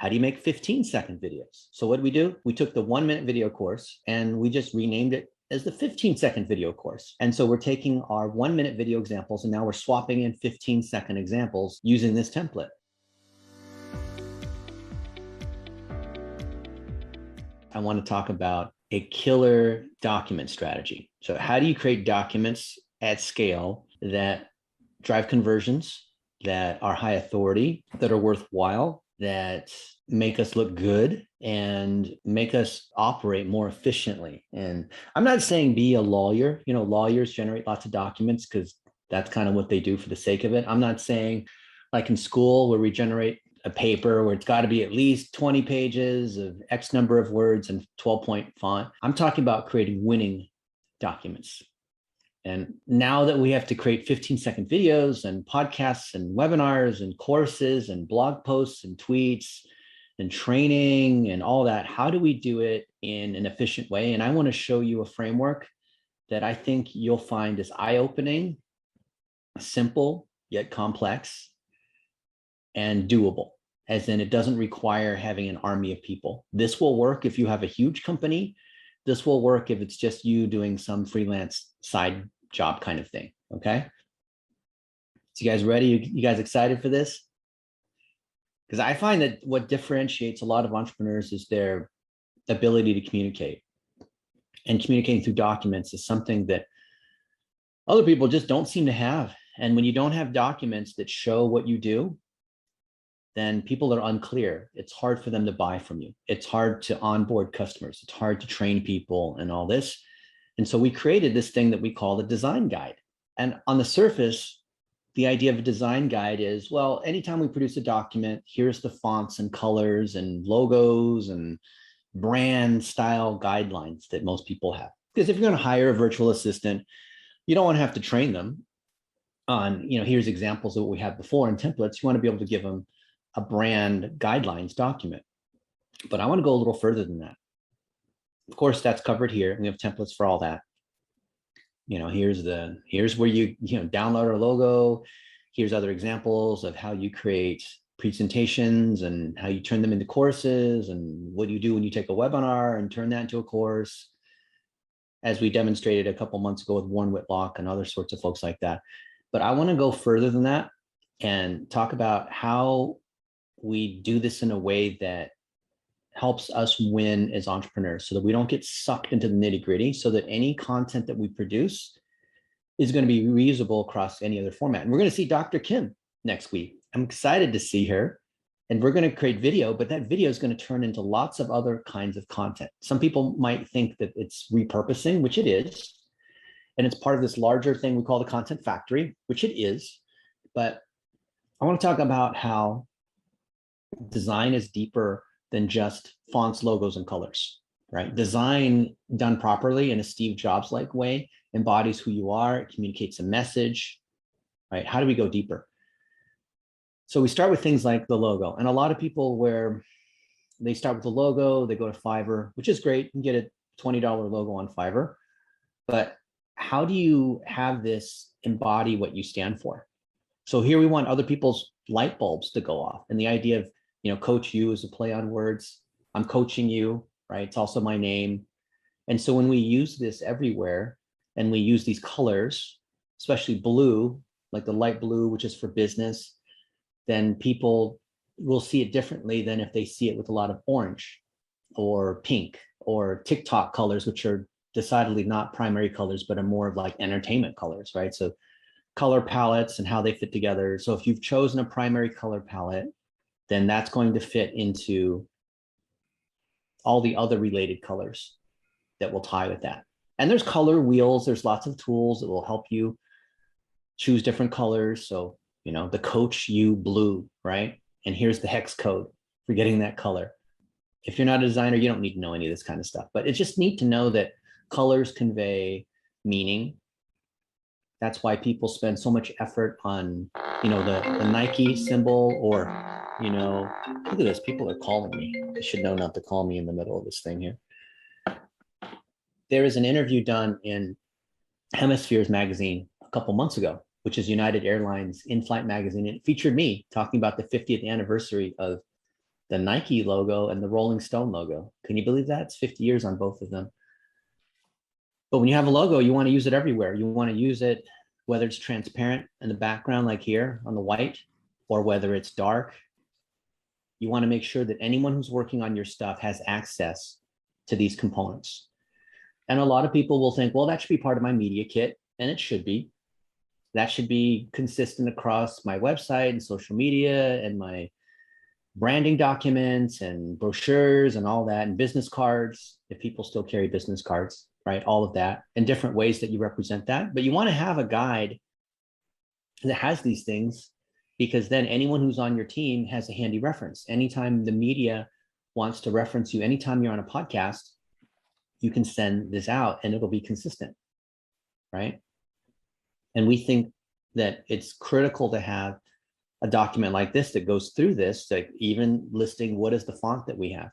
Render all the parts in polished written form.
How do you make 15-second videos? So what did we do? We took the 1-minute video course and we just renamed it as the 15-second video course. And so we're taking our 1-minute video examples and now we're swapping in 15-second examples using this template. I want to talk about a killer document strategy. So how do you create documents at scale that drive conversions, that are high authority, that are worthwhile, that make us look good and make us operate more efficiently? And I'm not saying be a lawyer. You know, lawyers generate lots of documents because that's kind of what they do for the sake of it. I'm not saying like in school where we generate a paper where it's got to be at least 20 pages of X number of words and 12-point font. I'm talking about creating winning documents. And now that we have to create 15-second videos and podcasts and webinars and courses and blog posts and tweets and training and all that, how do we do it in an efficient way? And I want to show you a framework that I think you'll find is eye-opening, simple, yet complex, and doable, as in it doesn't require having an army of people. This will work if you have a huge company. This will work if it's just you doing some freelance side job kind of thing, okay? So you guys ready? You guys excited for this? Because I find that what differentiates a lot of entrepreneurs is their ability to communicate. And communicating through documents is something that other people just don't seem to have. And when you don't have documents that show what you do, then people are unclear. It's hard for them to buy from you. It's hard to onboard customers. It's hard to train people and all this. And so we created this thing that we call the design guide. And on the surface, the idea of a design guide is, well, anytime we produce a document, here's the fonts and colors and logos and brand style guidelines that most people have. Because if you're going to hire a virtual assistant, you don't want to have to train them on, here's examples of what we had before in templates. You want to be able to give them a brand guidelines document. But I want to go a little further than that. Of course, that's covered here. We have templates for all that. Here's where you download our logo. Here's other examples of how you create presentations and how you turn them into courses and what you do when you take a webinar and turn that into a course, as we demonstrated a couple months ago with Warren Whitlock and other sorts of folks like that. But I want to go further than that and talk about how we do this in a way that helps us win as entrepreneurs so that we don't get sucked into the nitty-gritty, so that any content that we produce is going to be reusable across any other format. And we're going to see Dr. Kim next week. I'm excited to see her. And we're going to create video, but that video is going to turn into lots of other kinds of content. Some people might think that it's repurposing, which it is. And it's part of this larger thing we call the content factory, which it is. But I want to talk about how design is deeper than just fonts, logos, and colors, right? Design done properly in a Steve Jobs-like way embodies who you are, it communicates a message, right? How do we go deeper? So we start with things like the logo. And a lot of people where they start with the logo, they go to Fiverr, which is great. You can get a $20 logo on Fiverr. But how do you have this embody what you stand for? So here we want other people's light bulbs to go off. And the idea of, coach you is a play on words. I'm coaching you, right? It's also my name. And so when we use this everywhere and we use these colors, especially blue, like the light blue, which is for business, then people will see it differently than if they see it with a lot of orange or pink or TikTok colors, which are decidedly not primary colors, but are more of like entertainment colors, right? So color palettes and how they fit together. So if you've chosen a primary color palette, then that's going to fit into all the other related colors that will tie with that. And there's color wheels. There's lots of tools that will help you choose different colors. So, the Coach You blue, right? And here's the hex code for getting that color. If you're not a designer, you don't need to know any of this kind of stuff, but it's just neat to know that colors convey meaning. That's why people spend so much effort on, the Nike symbol or, look at this, people are calling me. I should know not to call me in the middle of this thing here. There is an interview done in Hemispheres magazine a couple months ago, which is United Airlines in-flight magazine. And it featured me talking about the 50th anniversary of the Nike logo and the Rolling Stone logo. Can you believe that? It's 50 years on both of them. But when you have a logo, you want to use it everywhere. You want to use it whether it's transparent in the background, like here on the white, or whether it's dark. You want to make sure that anyone who's working on your stuff has access to these components. And a lot of people will think, well, that should be part of my media kit, and it should be. That should be consistent across my website and social media and my branding documents and brochures and all that, and business cards, if people still carry business cards, right? All of that, and different ways that you represent that. But you want to have a guide that has these things, because then anyone who's on your team has a handy reference. Anytime the media wants to reference you, anytime you're on a podcast, you can send this out and it'll be consistent, right? And we think that it's critical to have a document like this that goes through this, like even listing what is the font that we have.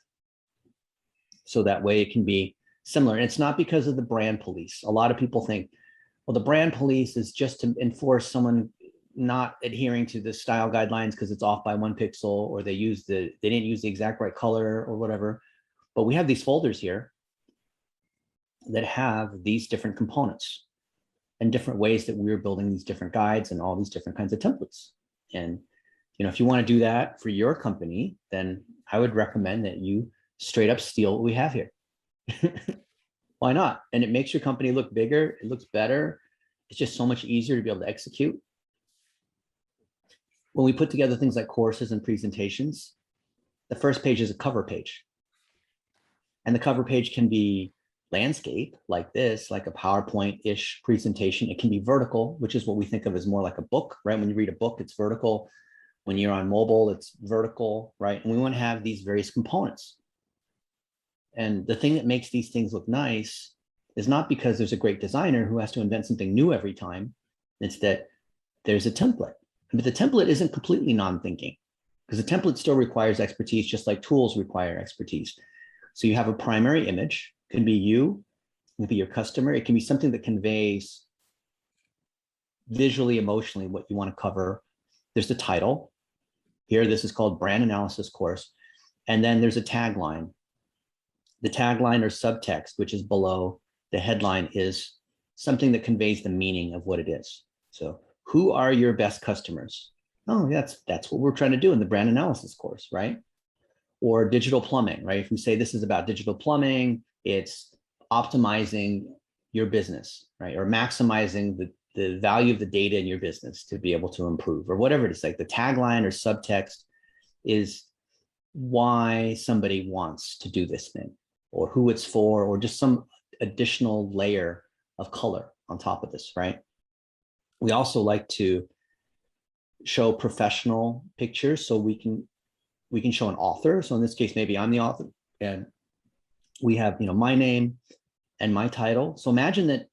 So that way it can be similar. And it's not because of the brand police. A lot of people think, well, the brand police is just to enforce someone not adhering to the style guidelines because it's off by 1 pixel, or they didn't use the exact right color or whatever. But we have these folders here that have these different components and different ways that we're building these different guides and all these different kinds of templates. And, if you want to do that for your company, then I would recommend that you straight up steal what we have here. Why not? And it makes your company look bigger. It looks better. It's just so much easier to be able to execute. When we put together things like courses and presentations, the first page is a cover page. And the cover page can be landscape like this, like a PowerPoint-ish presentation. It can be vertical, which is what we think of as more like a book, right? When you read a book, it's vertical. When you're on mobile, it's vertical, right? And we want to have these various components. And the thing that makes these things look nice is not because there's a great designer who has to invent something new every time. It's that there's a template. But the template isn't completely non-thinking, because the template still requires expertise, just like tools require expertise. So you have a primary image. It can be you, it can be your customer. It can be something that conveys visually, emotionally what you want to cover. There's the title. Here, this is called Brand Analysis Course. And then there's a tagline. The tagline or subtext, which is below the headline, is something that conveys the meaning of what it is. So who are your best customers? Oh, that's what we're trying to do in the brand analysis course, right? Or digital plumbing, right? If we say this is about digital plumbing, it's optimizing your business, right? Or maximizing the value of the data in your business to be able to improve, or whatever it is. Like the tagline or subtext is why somebody wants to do this thing, or who it's for, or just some additional layer of color on top of this, right? We also like to show professional pictures, so we can show an author. So in this case, maybe I'm the author, and we have my name and my title. So imagine that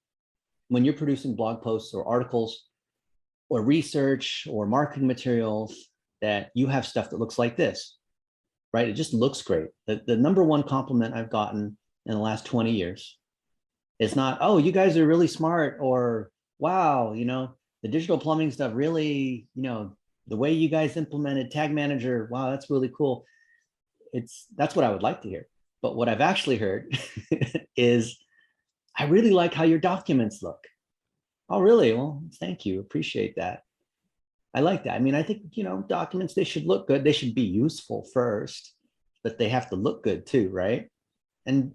when you're producing blog posts or articles or research or marketing materials, that you have stuff that looks like this, right? It just looks great. The number one compliment I've gotten in the last 20 years is not, oh, you guys are really smart, or wow, the digital plumbing stuff really, the way you guys implemented Tag Manager, wow, that's really cool. That's what I would like to hear. But what I've actually heard is, I really like how your documents look. Oh, really? Well, thank you. Appreciate that. I like that. I mean, I think, documents, they should look good. They should be useful first, but they have to look good too, right? And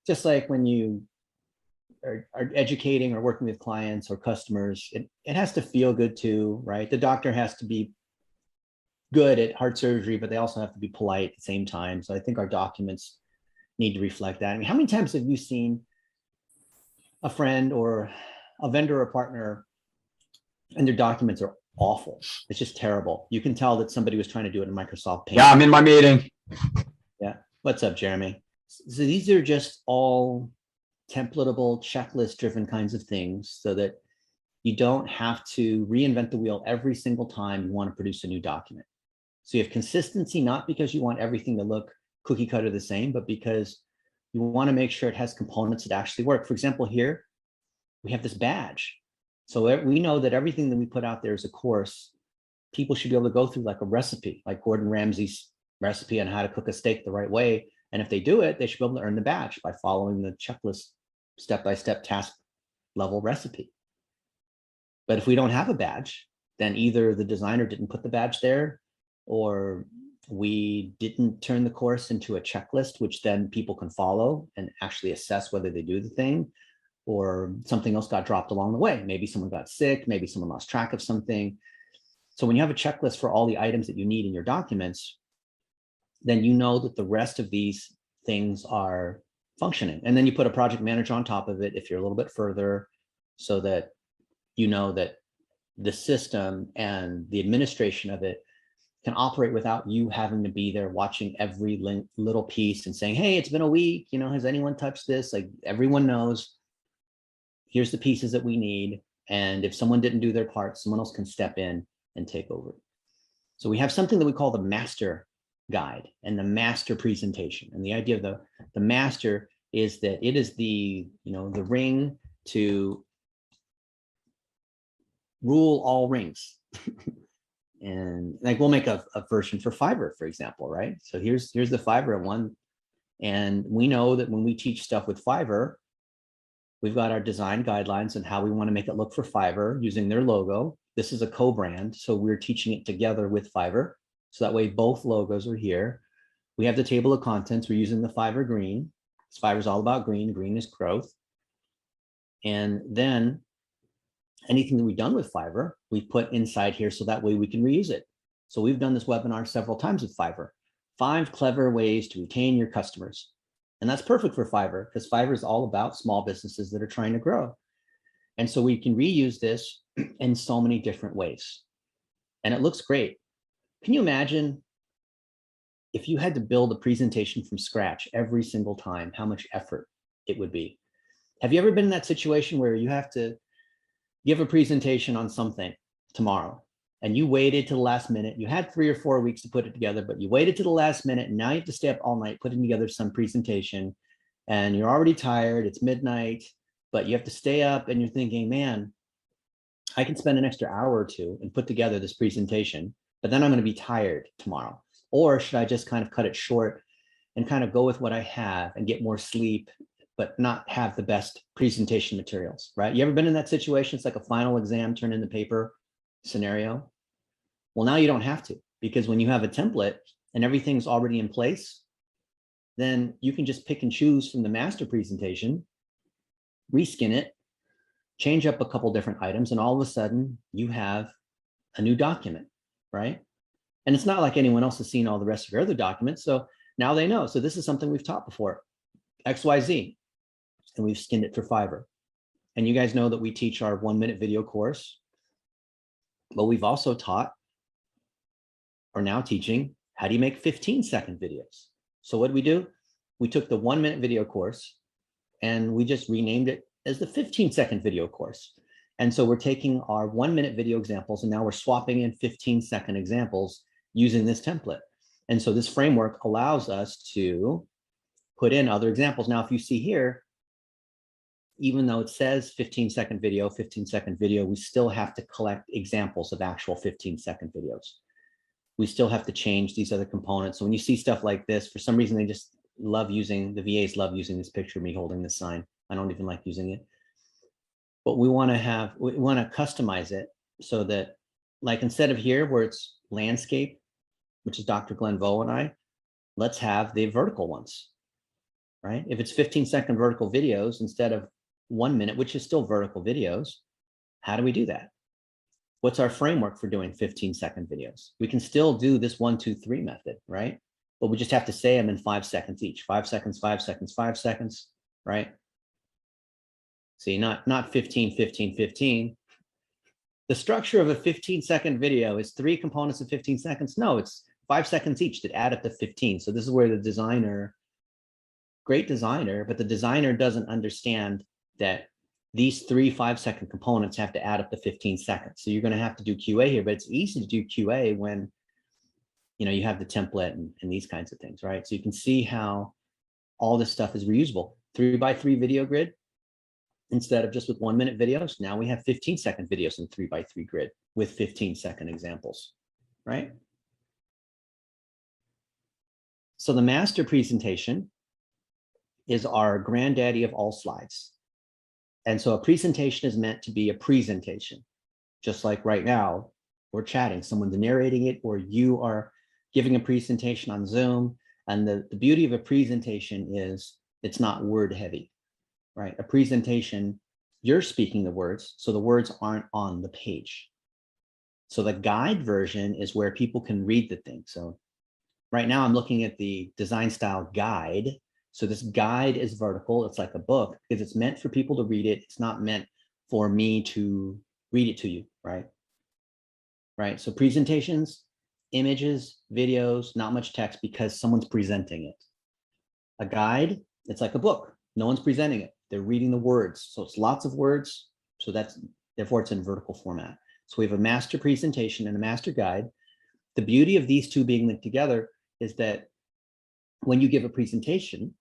just like when you are educating or working with clients or customers, it has to feel good too, right? The doctor has to be good at heart surgery, but they also have to be polite at the same time. So I think our documents need to reflect that. I mean, how many times have you seen a friend or a vendor or partner and their documents are awful? It's just terrible. You can tell that somebody was trying to do it in Microsoft Paint. Yeah, I'm in my meeting. Yeah. What's up, Jeremy? So these are just all templatable, checklist-driven kinds of things, so that you don't have to reinvent the wheel every single time you want to produce a new document. So you have consistency, not because you want everything to look cookie cutter the same, but because you want to make sure it has components that actually work. For example, here we have this badge. So we know that everything that we put out there as a course, people should be able to go through like a recipe, like Gordon Ramsay's recipe on how to cook a steak the right way. And if they do it, they should be able to earn the badge by following the checklist, step-by-step task level recipe. But if we don't have a badge, then either the designer didn't put the badge there, or we didn't turn the course into a checklist, which then people can follow and actually assess whether they do the thing, or something else got dropped along the way. Maybe someone got sick, maybe someone lost track of something. So when you have a checklist for all the items that you need in your documents, then you know that the rest of these things are functioning. And then you put a project manager on top of it if you're a little bit further, so that you know that the system and the administration of it can operate without you having to be there watching every little piece and saying, hey, it's been a week, has anyone touched this? Like, everyone knows, here's the pieces that we need. And if someone didn't do their part, someone else can step in and take over. So we have something that we call the master guide and the master presentation. And the idea of the master is that it is the ring to rule all rings. And like, we'll make a version for Fiverr, for example, right? So here's the Fiverr one. And we know that when we teach stuff with Fiverr, we've got our design guidelines and how we want to make it look for Fiverr using their logo. This is a co-brand, so we're teaching it together with Fiverr. So that way both logos are here. We have the table of contents. We're using the Fiverr green. Fiverr's all about green. Green is growth. And then anything that we've done with Fiverr, we put inside here so that way we can reuse it. So we've done this webinar several times with Fiverr. 5 clever ways to retain your customers. And that's perfect for Fiverr, because Fiverr is all about small businesses that are trying to grow. And so we can reuse this in so many different ways. And it looks great. Can you imagine if you had to build a presentation from scratch every single time, how much effort it would be? Have you ever been in that situation where you have to give a presentation on something tomorrow, and you waited to the last minute? You had 3 or 4 weeks to put it together, but you waited to the last minute, and now you have to stay up all night putting together some presentation, and you're already tired, it's midnight, but you have to stay up and you're thinking, man, I can spend an extra hour or 2 and put together this presentation, but then I'm going to be tired tomorrow. Or should I just kind of cut it short and kind of go with what I have and get more sleep, but not have the best presentation materials, right? You ever been in that situation? It's like a final exam turn in the paper scenario. Well, now you don't have to, because when you have a template and everything's already in place, then you can just pick and choose from the master presentation, reskin it, change up a couple different items, and all of a sudden you have a new document, right? And it's not like anyone else has seen all the rest of your other documents. So now they know. So this is something we've taught before, XYZ, and we've skinned it for Fiverr. And you guys know that we teach our 1-minute video course, but we've also taught, or now teaching, how do you make 15-second videos? So what did we do? We took the 1-minute video course and we just renamed it as the 15-second video course. And so we're taking our 1-minute video examples and now we're swapping in 15-second examples using this template. And so this framework allows us to put in other examples. Now, if you see here, even though it says 15-second video, 15-second video, we still have to collect examples of actual 15-second videos. We still have to change these other components. So when you see stuff like this, for some reason, they just love using, the VAs love using this picture of me holding this sign. I don't even like using it. But we want to customize it so that, like, instead of here where it's landscape, which is Dr. Glenn Vo and I, let's have the vertical ones, right? If it's 15-second vertical videos instead of 1 minute, which is still vertical videos, how do we do that? What's our framework for doing 15-second videos? We can still do this 1, 2, 3 method, right? But we just have to say them in 5 seconds each. 5 seconds, 5 seconds, 5 seconds, right? See, not 15, 15, 15. The structure of a 15-second video is 3 components of 15 seconds. No, it's 5 seconds each that add up to 15. So this is where the designer, great designer, but the designer doesn't understand that these 3 5-second components have to add up to 15 seconds. So you're going to have to do QA here, but it's easy to do QA when you have the template and these kinds of things, right? So you can see how all this stuff is reusable. 3x3 video grid, instead of just with 1-minute videos, now we have 15-second videos in 3x3 grid with 15-second examples, right? So the master presentation is our granddaddy of all slides. And so a presentation is meant to be a presentation, just like right now, we're chatting, someone's narrating it, or you are giving a presentation on Zoom. And the beauty of a presentation is it's not word heavy, right? A presentation, you're speaking the words, so the words aren't on the page. So the guide version is where people can read the thing. So right now I'm looking at the design style guide. So this guide is vertical. It's like a book because it's meant for people to read it. It's not meant for me to read it to you, right? Right. So presentations, images, videos, not much text because someone's presenting it. A guide, it's like a book. No one's presenting it. They're reading the words. So it's lots of words. So therefore it's in vertical format. So we have a master presentation and a master guide. The beauty of these two being linked together is that when you give a presentation,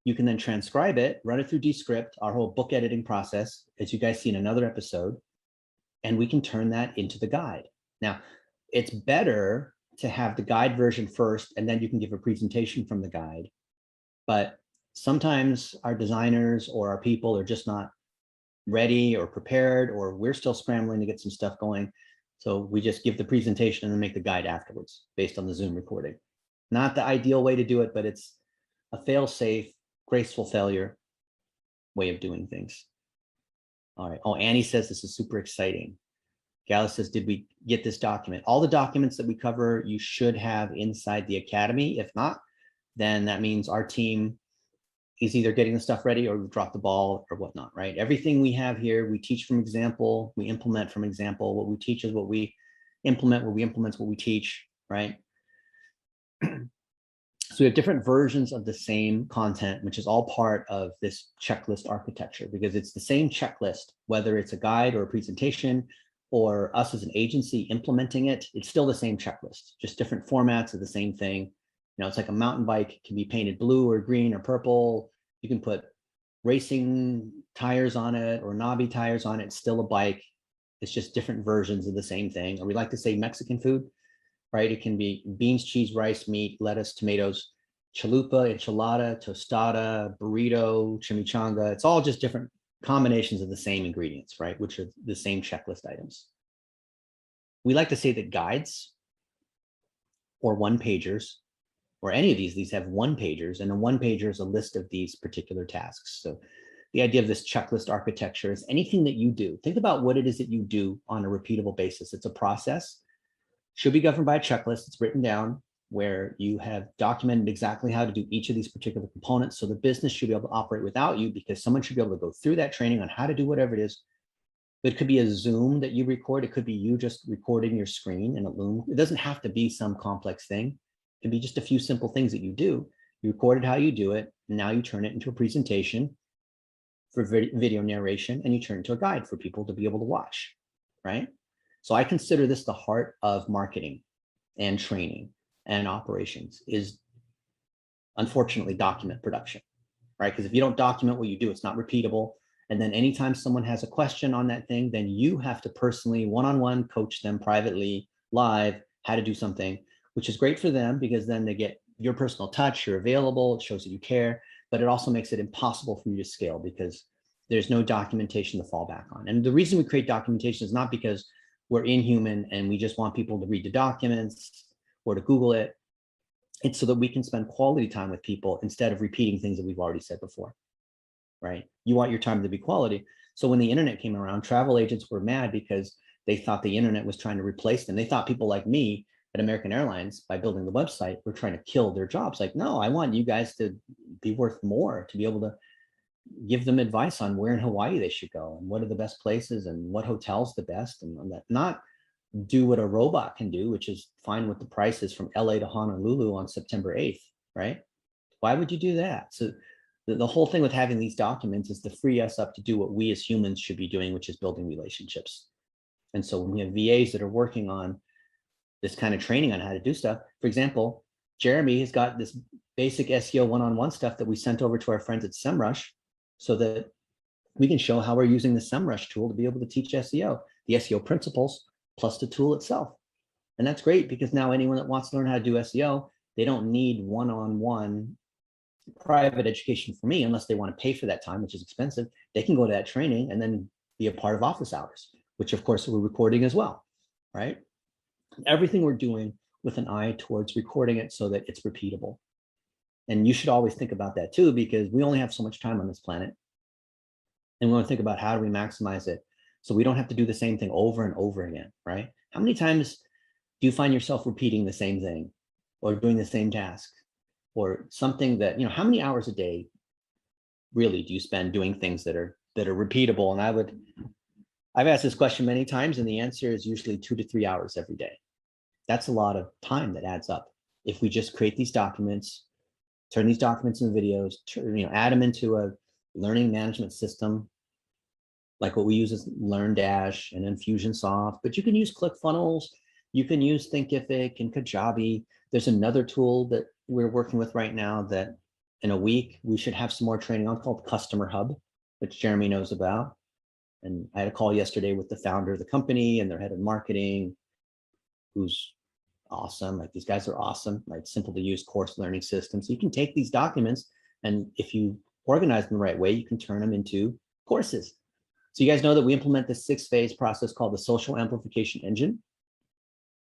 you can then transcribe it, run it through Descript, our whole book editing process, as you guys see in another episode, and we can turn that into the guide. Now, it's better to have the guide version first, and then you can give a presentation from the guide. But sometimes our designers or our people are just not ready or prepared, or we're still scrambling to get some stuff going. So we just give the presentation and then make the guide afterwards based on the Zoom recording. Not the ideal way to do it, but it's a fail-safe, graceful failure way of doing things. All right. Oh, Annie says this is super exciting. Gala says, did we get this document? All the documents that we cover, you should have inside the Academy. If not, then that means our team is either getting the stuff ready or we've dropped the ball or whatnot, right? Everything we have here, we teach from example, we implement from example. What we teach is what we implement, what we implement is what we teach, right? So we have different versions of the same content, which is all part of this checklist architecture, because it's the same checklist, whether it's a guide or a presentation or us as an agency implementing it, it's still the same checklist, just different formats of the same thing. You know, it's like a mountain bike. It can be painted blue or green or purple. You can put racing tires on it or knobby tires on it. It's still a bike. It's just different versions of the same thing. Or we like to say Mexican food, right? It can be beans, cheese, rice, meat, lettuce, tomatoes, chalupa, enchilada, tostada, burrito, chimichanga. It's all just different combinations of the same ingredients, right? Which are the same checklist items. We like to say that guides or one-pagers or any of these have one-pagers, and a one-pager is a list of these particular tasks. So the idea of this checklist architecture is anything that you do. Think about what it is that you do on a repeatable basis. It's a process, should be governed by a checklist. It's written down where you have documented exactly how to do each of these particular components. So the business should be able to operate without you because someone should be able to go through that training on how to do whatever it is. It could be a Zoom that you record. It could be you just recording your screen in a Loom. It doesn't have to be some complex thing. It can be just a few simple things that you do. You recorded how you do it. And now you turn it into a presentation for video narration, and you turn it into a guide for people to be able to watch, right? So I consider this the heart of marketing and training and operations is unfortunately document production, right? Because if you don't document what you do, it's not repeatable. And then anytime someone has a question on that thing, then you have to personally one-on-one coach them privately, live, how to do something, which is great for them because then they get your personal touch, you're available, it shows that you care, but it also makes it impossible for you to scale because there's no documentation to fall back on. And the reason we create documentation is not because we're inhuman and we just want people to read the documents or to Google it. It's so that we can spend quality time with people instead of repeating things that we've already said before, right? You want your time to be quality. So when the internet came around, travel agents were mad because they thought the internet was trying to replace them. They thought people like me at American Airlines, by building the website, were trying to kill their jobs. Like, no, I want you guys to be worth more, to be able to give them advice on where in Hawaii they should go and what are the best places and what hotels the best, and that, not do what a robot can do, which is find what the price is from LA to Honolulu on September 8th, right? Why would you do that? So the whole thing with having these documents is to free us up to do what we as humans should be doing, which is building relationships. And so when we have VAs that are working on this kind of training on how to do stuff, for example, Jeremy has got this basic SEO one-on-one stuff that we sent over to our friends at SEMrush so that we can show how we're using the SEMrush tool to be able to teach SEO, the SEO principles plus the tool itself. And that's great because now anyone that wants to learn how to do SEO, They don't need one-on-one private education from me unless they want to pay for that time, which is expensive. They can go to that training and then be a part of office hours, which of course we're recording as well, right? Everything we're doing with an eye towards recording it so that it's repeatable. And you should always think about that too, because we only have so much time on this planet. And we want to think about how do we maximize it so we don't have to do the same thing over and over again, right? How many times do you find yourself repeating the same thing or doing the same task or something that, you know, how many hours a day really do you spend doing things that are repeatable? And I've asked this question many times, and the answer is usually 2 to 3 hours every day. That's a lot of time that adds up. If we just create these documents, turn these documents into videos, add them into a learning management system, like what we use is LearnDash and Infusionsoft, but you can use ClickFunnels, you can use Thinkific and Kajabi. There's another tool that we're working with right now that in a week we should have some more training on called Customer Hub, which Jeremy knows about. And I had a call yesterday with the founder of the company and their head of marketing, who's awesome. Like, these guys are awesome, like simple to use course learning systems. So you can take these documents, and if you organize them the right way, you can turn them into courses. So you guys know that we implement this 6-phase process called the social amplification engine.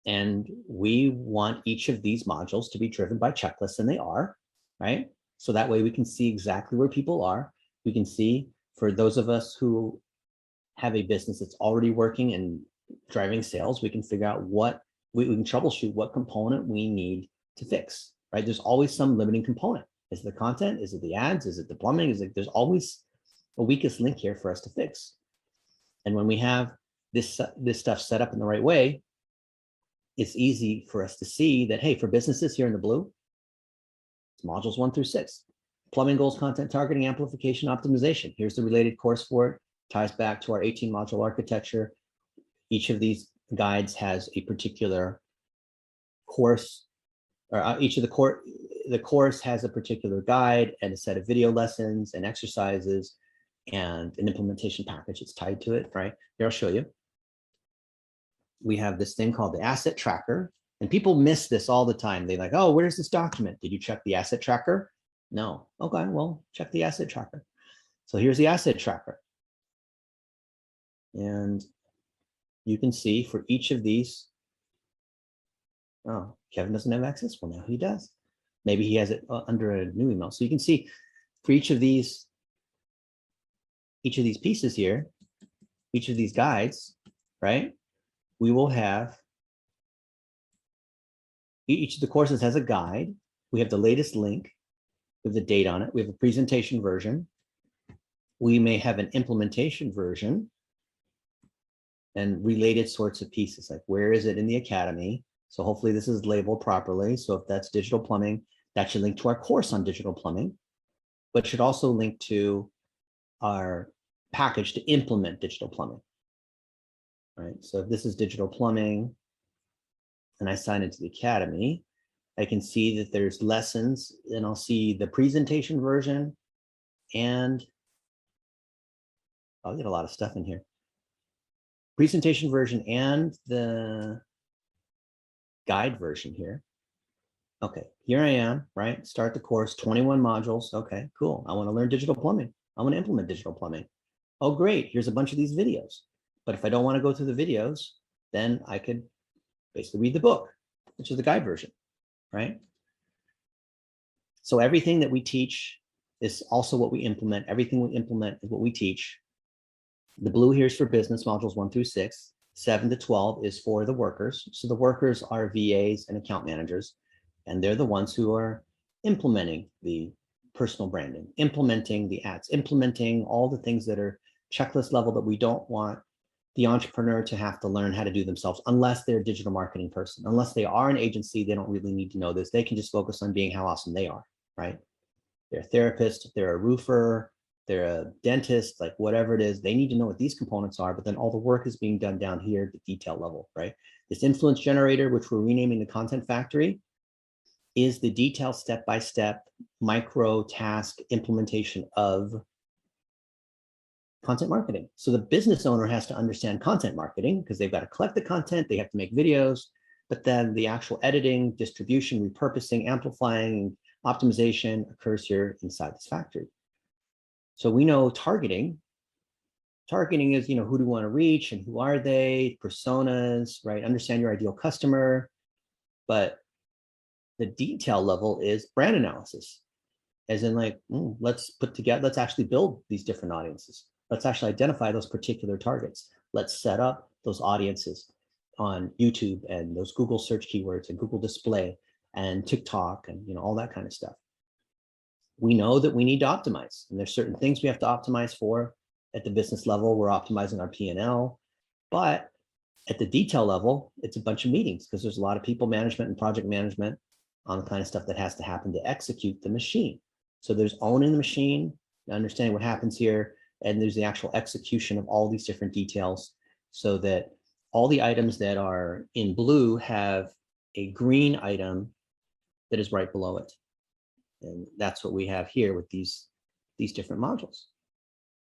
And we want each of these modules to be driven by checklists, and they are, right? So that way we can see exactly where people are. We can see, for those of us who have a business that's already working and driving sales, we can figure out what we can troubleshoot what component we need to fix, right? There's always some limiting component. Is it the content? Is it the ads? Is it the plumbing? Is it, there's always a weakest link here for us to fix. And when we have this stuff set up in the right way, it's easy for us to see that, hey, for businesses here in the blue, it's modules 1 through 6. Plumbing goals, content targeting, amplification, optimization. Here's the related course for it. Ties back to our 18 module architecture. Each of these guides has a particular course, or each of the course has a particular guide and a set of video lessons and exercises and an implementation package that's tied to it, right? Here, I'll show you. We have this thing called the asset tracker, and people miss this all the time. They're like, oh, where's this document? Did you check the asset tracker? No. Okay, well, check the asset tracker. So here's the asset tracker. And you can see for each of these, oh, Kevin doesn't have access. Well, now he does. Maybe he has it under a new email. So you can see for each of these pieces here, each of these guides, right? We will have, each of the courses has a guide. We have the latest link with the date on it. We have a presentation version. We may have an implementation version and related sorts of pieces, like where is it in the academy? So hopefully this is labeled properly. So if that's digital plumbing, that should link to our course on digital plumbing, but should also link to our package to implement digital plumbing, right? So if this is digital plumbing and I sign into the academy, I can see that there's lessons, and I'll see the presentation version, and I'll get a lot of stuff in here. Presentation version and the guide version here. Okay, here I am, right? Start the course, 21 modules. Okay, cool. I want to learn digital plumbing. I want to implement digital plumbing. Oh, great. Here's a bunch of these videos. But if I don't want to go through the videos, then I could basically read the book, which is the guide version, right? So everything that we teach is also what we implement. Everything we implement is what we teach. The blue here is for business, modules 1 through 6. 7 to 12 is for the workers. So the workers are VAs and account managers, and they're the ones who are implementing the personal branding, implementing the ads, implementing all the things that are checklist level that we don't want the entrepreneur to have to learn how to do themselves, unless they're a digital marketing person. Unless they are an agency, they don't really need to know this. They can just focus on being how awesome they are, right? They're a therapist, they're a roofer, they're a dentist, like whatever it is, they need to know what these components are, but then all the work is being done down here at the detail level, right? This influence generator, which we're renaming the content factory, is the detailed step-by-step micro task implementation of content marketing. So the business owner has to understand content marketing because they've got to collect the content, they have to make videos, but then the actual editing, distribution, repurposing, amplifying, optimization occurs here inside this factory. So we know targeting is, who do we want to reach and who are they, personas, right? Understand your ideal customer. But the detail level is brand analysis, as in like, let's actually build these different audiences. Let's actually identify those particular targets. Let's set up those audiences on YouTube and those Google search keywords and Google display and TikTok and all that kind of stuff. We know that we need to optimize, and there's certain things we have to optimize for. At the business level, we're optimizing our P&L, but at the detail level, it's a bunch of meetings because there's a lot of people management and project management on the kind of stuff that has to happen to execute the machine. So there's owning the machine, understanding what happens here, and there's the actual execution of all these different details so that all the items that are in blue have a green item that is right below it. And that's what we have here with these different modules.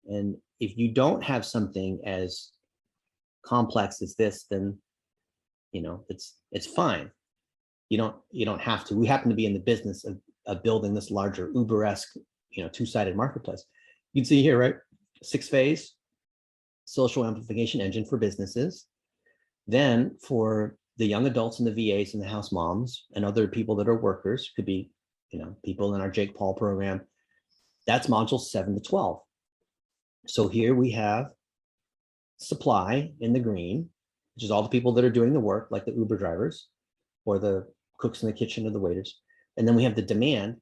And if you don't have something as complex as this, then it's fine. You don't have to. We happen to be in the business of building this larger Uber-esque, two-sided marketplace. You can see here, right? 6-phase social amplification engine for businesses. Then for the young adults and the VAs and the house moms and other people that are workers, could be, people in our Jake Paul program, that's modules 7 to 12. So here we have supply in the green, which is all the people that are doing the work, like the Uber drivers or the cooks in the kitchen or the waiters. And then we have the demand,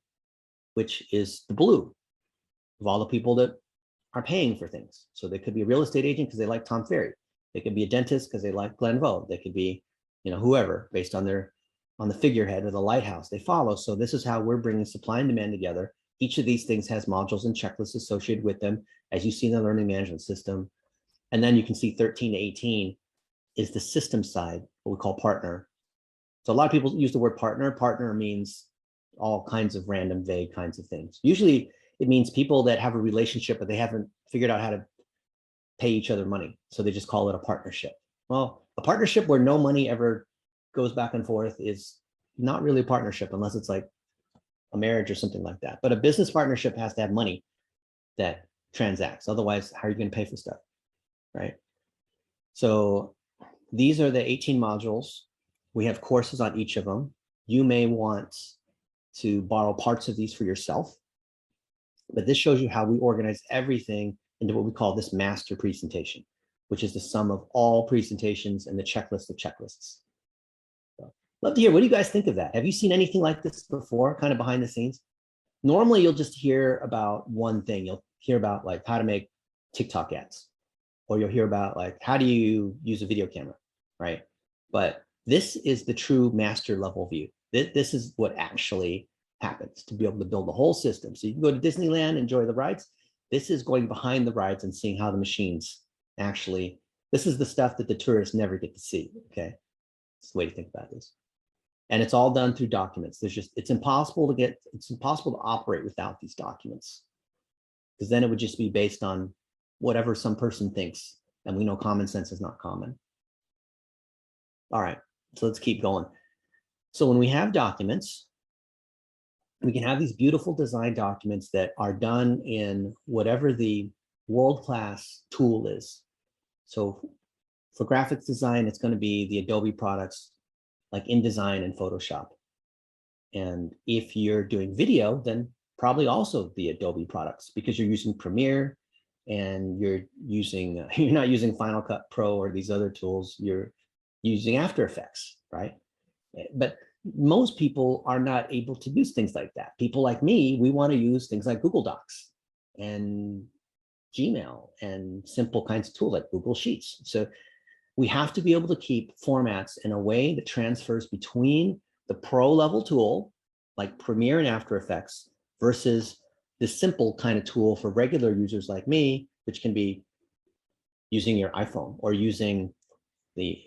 which is the blue, of all the people that are paying for things. So they could be a real estate agent because they like Tom Ferry. They could be a dentist because they like Glenn Vogue. They could be, whoever, based on the figurehead or the lighthouse they follow. So this is how we're bringing supply and demand together. Each of these things has modules and checklists associated with them, as you see in the learning management system. And then you can see 13 to 18 is the system side, what we call partner. So a lot of people use the word partner. Partner means all kinds of random, vague kinds of things. Usually it means people that have a relationship, but they haven't figured out how to pay each other money. So they just call it a partnership. Well, a partnership where no money ever goes back and forth is not really a partnership unless it's like a marriage or something like that. But a business partnership has to have money that transacts. Otherwise, how are you going to pay for stuff, right? So these are the 18 modules. We have courses on each of them. You may want to borrow parts of these for yourself, but this shows you how we organize everything into what we call this master presentation, which is the sum of all presentations and the checklist of checklists. So, love to hear, what do you guys think of that? Have you seen anything like this before, kind of behind the scenes? Normally, you'll just hear about one thing. You'll hear about like how to make TikTok ads, or you'll hear about like how do you use a video camera, right? But this is the true master level view. This is what actually happens to be able to build the whole system. So you can go to Disneyland, enjoy the rides. This is going behind the rides and seeing how the machines actually, this is the stuff that the tourists never get to see, okay? That's the way to think about this. And it's all done through documents. It's impossible to operate without these documents, because then it would just be based on whatever some person thinks. And we know common sense is not common. All right, so let's keep going. So when we have documents, we can have these beautiful design documents that are done in whatever the world-class tool is. So for graphics design, it's going to be the Adobe products like InDesign and Photoshop. And if you're doing video, then probably also the Adobe products, because you're using Premiere and you're not using Final Cut Pro or these other tools, you're using After Effects, right? But most people are not able to use things like that. People like me, we want to use things like Google Docs and Gmail and simple kinds of tools like Google Sheets. So we have to be able to keep formats in a way that transfers between the pro level tool like Premiere and After Effects versus the simple kind of tool for regular users like me, which can be using your iPhone or using the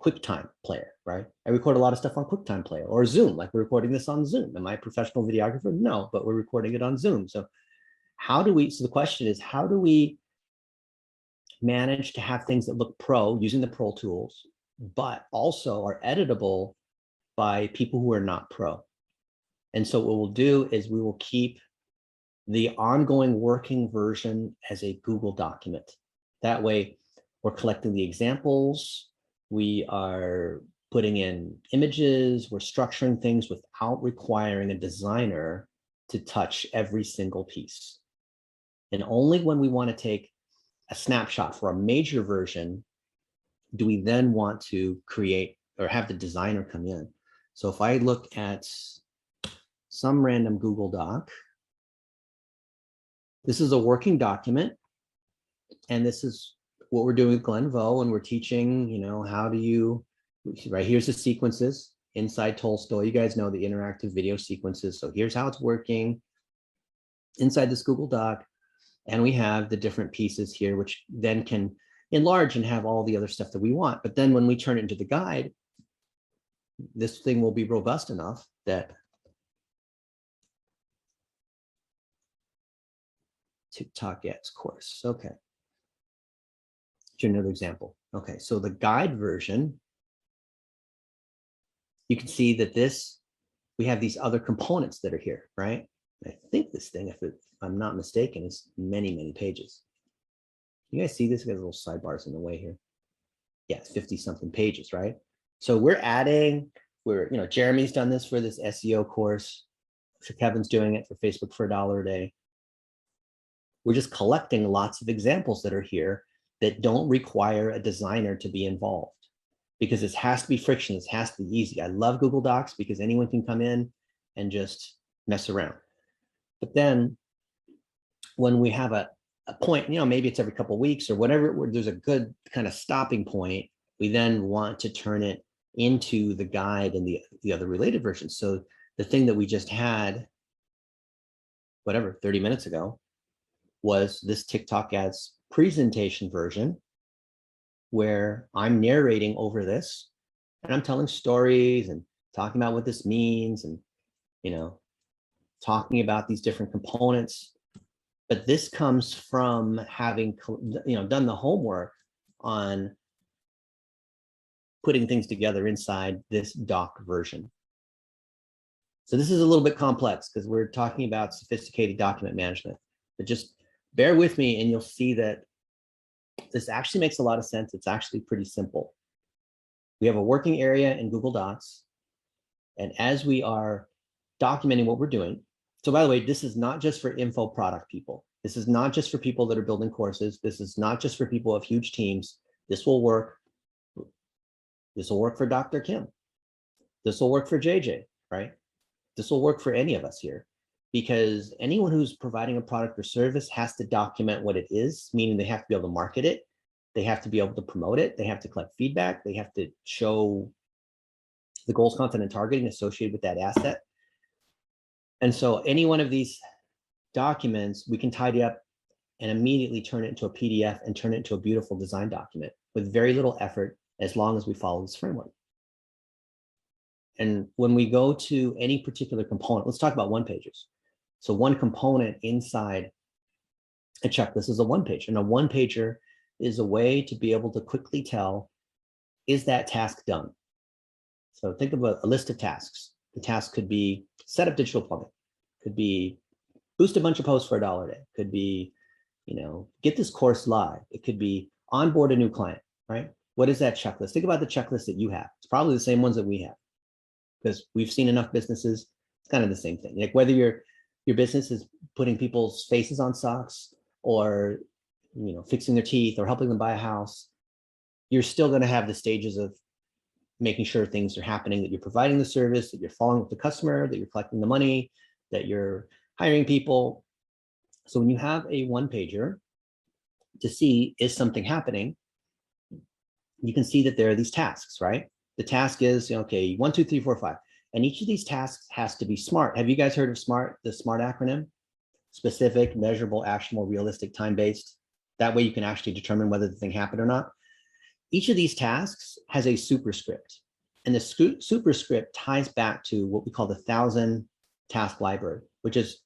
QuickTime player, right? I record a lot of stuff on QuickTime player or Zoom, like we're recording this on Zoom. Am I a professional videographer? No, but we're recording it on Zoom. So the question is, how do we manage to have things that look pro using the pro tools, but also are editable by people who are not pro. And so what we'll do is we will keep the ongoing working version as a Google document. That way, we're collecting the examples, we are putting in images, we're structuring things without requiring a designer to touch every single piece. And only when we want to take a snapshot for a major version do we then want to create or have the designer come in. So if I look at some random Google Doc, this is a working document, and this is what we're doing with Glenn Vo, and we're teaching, how do you, right, here's the sequences inside Tolstoy. You guys know the interactive video sequences. So here's how it's working inside this Google Doc. And we have the different pieces here, which then can enlarge and have all the other stuff that we want. But then when we turn it into the guide, this thing will be robust enough that TikTok ads course. Okay. Here's another example. Okay, so the guide version, you can see that we have these other components that are here, right? I think this thing, if I'm not mistaken, is many, many pages. You guys see this? It has little sidebars in the way here. Yeah, it's 50 something pages, right? So we're adding, Jeremy's done this for this SEO course. So Kevin's doing it for Facebook for $1 a day. We're just collecting lots of examples that are here that don't require a designer to be involved, because this has to be frictionless, has to be easy. I love Google Docs because anyone can come in and just mess around. But then when we have a point, maybe it's every couple of weeks or whatever, where there's a good kind of stopping point, we then want to turn it into the guide and the other related versions. So the thing that we just had, 30 minutes ago, was this TikTok ads presentation version, where I'm narrating over this and I'm telling stories and talking about what this means and, talking about these different components. But this comes from having, done the homework on putting things together inside this doc version. So this is a little bit complex because we're talking about sophisticated document management, but just bear with me and you'll see that this actually makes a lot of sense. It's actually pretty simple. We have a working area in Google Docs, and as we are documenting what we're doing, so by the way, this is not just for info product people. This is not just for people that are building courses. This is not just for people of huge teams. This will work. This will work for Dr. Kim. This will work for JJ, right? This will work for any of us here, because anyone who's providing a product or service has to document what it is, meaning they have to be able to market it. They have to be able to promote it. They have to collect feedback. They have to show the goals, content, and targeting associated with that asset. And so any one of these documents, we can tidy up and immediately turn it into a PDF and turn it into a beautiful design document with very little effort, as long as we follow this framework. And when we go to any particular component, let's talk about one-pagers. So one component inside a checklist is a one-pager, and a one-pager is a way to be able to quickly tell, is that task done? So think of a list of tasks. The task could be set up digital plumbing, could be boost a bunch of posts for $1 a day, could be, get this course live. It could be onboard a new client, right? What is that checklist? Think about the checklist that you have. It's probably the same ones that we have, because we've seen enough businesses. It's kind of the same thing. Like whether your business is putting people's faces on socks, or fixing their teeth, or helping them buy a house, you're still going to have the stages of making sure things are happening, that you're providing the service, that you're following with the customer, that you're collecting the money, that you're hiring people. So when you have a one-pager to see, is something happening, you can see that there are these tasks, right? The task is, okay, 1, 2, 3, 4, 5. And each of these tasks has to be SMART. Have you guys heard of SMART, the SMART acronym? Specific, measurable, actionable, realistic, time-based. That way you can actually determine whether the thing happened or not. Each of these tasks has a superscript, and the superscript ties back to what we call the 1,000 task library, which is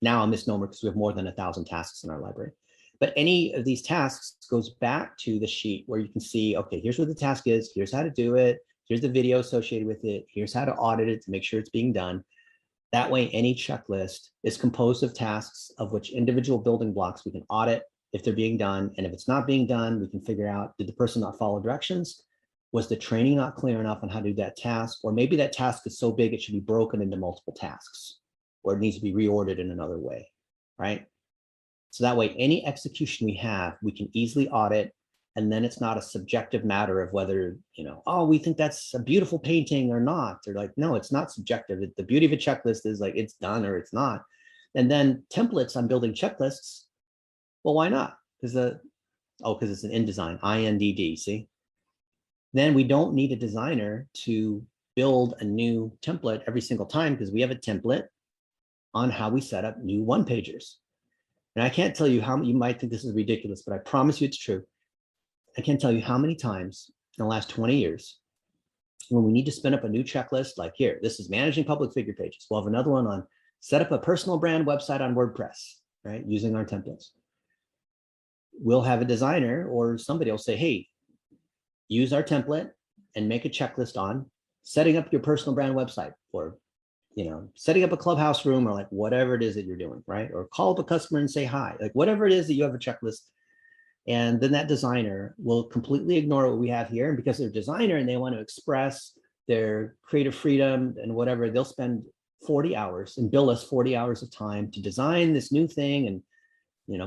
now a misnomer because we have more than 1,000 tasks in our library. But any of these tasks goes back to the sheet where you can see, okay, here's what the task is, here's how to do it, here's the video associated with it, here's how to audit it to make sure it's being done. That way, any checklist is composed of tasks of which individual building blocks we can audit if they're being done. And if it's not being done, we can figure out, did the person not follow directions? Was the training not clear enough on how to do that task? Or maybe that task is so big it should be broken into multiple tasks, or it needs to be reordered in another way, right? So that way, any execution we have, we can easily audit. And then it's not a subjective matter of whether, oh, we think that's a beautiful painting or not. They're like, no, it's not subjective. The beauty of a checklist is like, it's done or it's not. And then templates on building checklists. Well, why not? Because it's an InDesign, INDD, see? Then we don't need a designer to build a new template every single time because we have a template on how we set up new one-pagers. And I can't tell you how, you might think this is ridiculous, but I promise you it's true. I can't tell you how many times in the last 20 years when we need to spin up a new checklist, like here, this is managing public figure pages. We'll have another one on set up a personal brand website on WordPress, right? Using our templates. We'll have a designer or somebody will say, hey, use our template and make a checklist on setting up your personal brand website, or setting up a clubhouse room, or like whatever it is that you're doing, right? Or call up a customer and say hi, like whatever it is that you have a checklist. And then that designer will completely ignore what we have here. And because they're a designer and they want to express their creative freedom and whatever, they'll spend 40 hours and bill us 40 hours of time to design this new thing and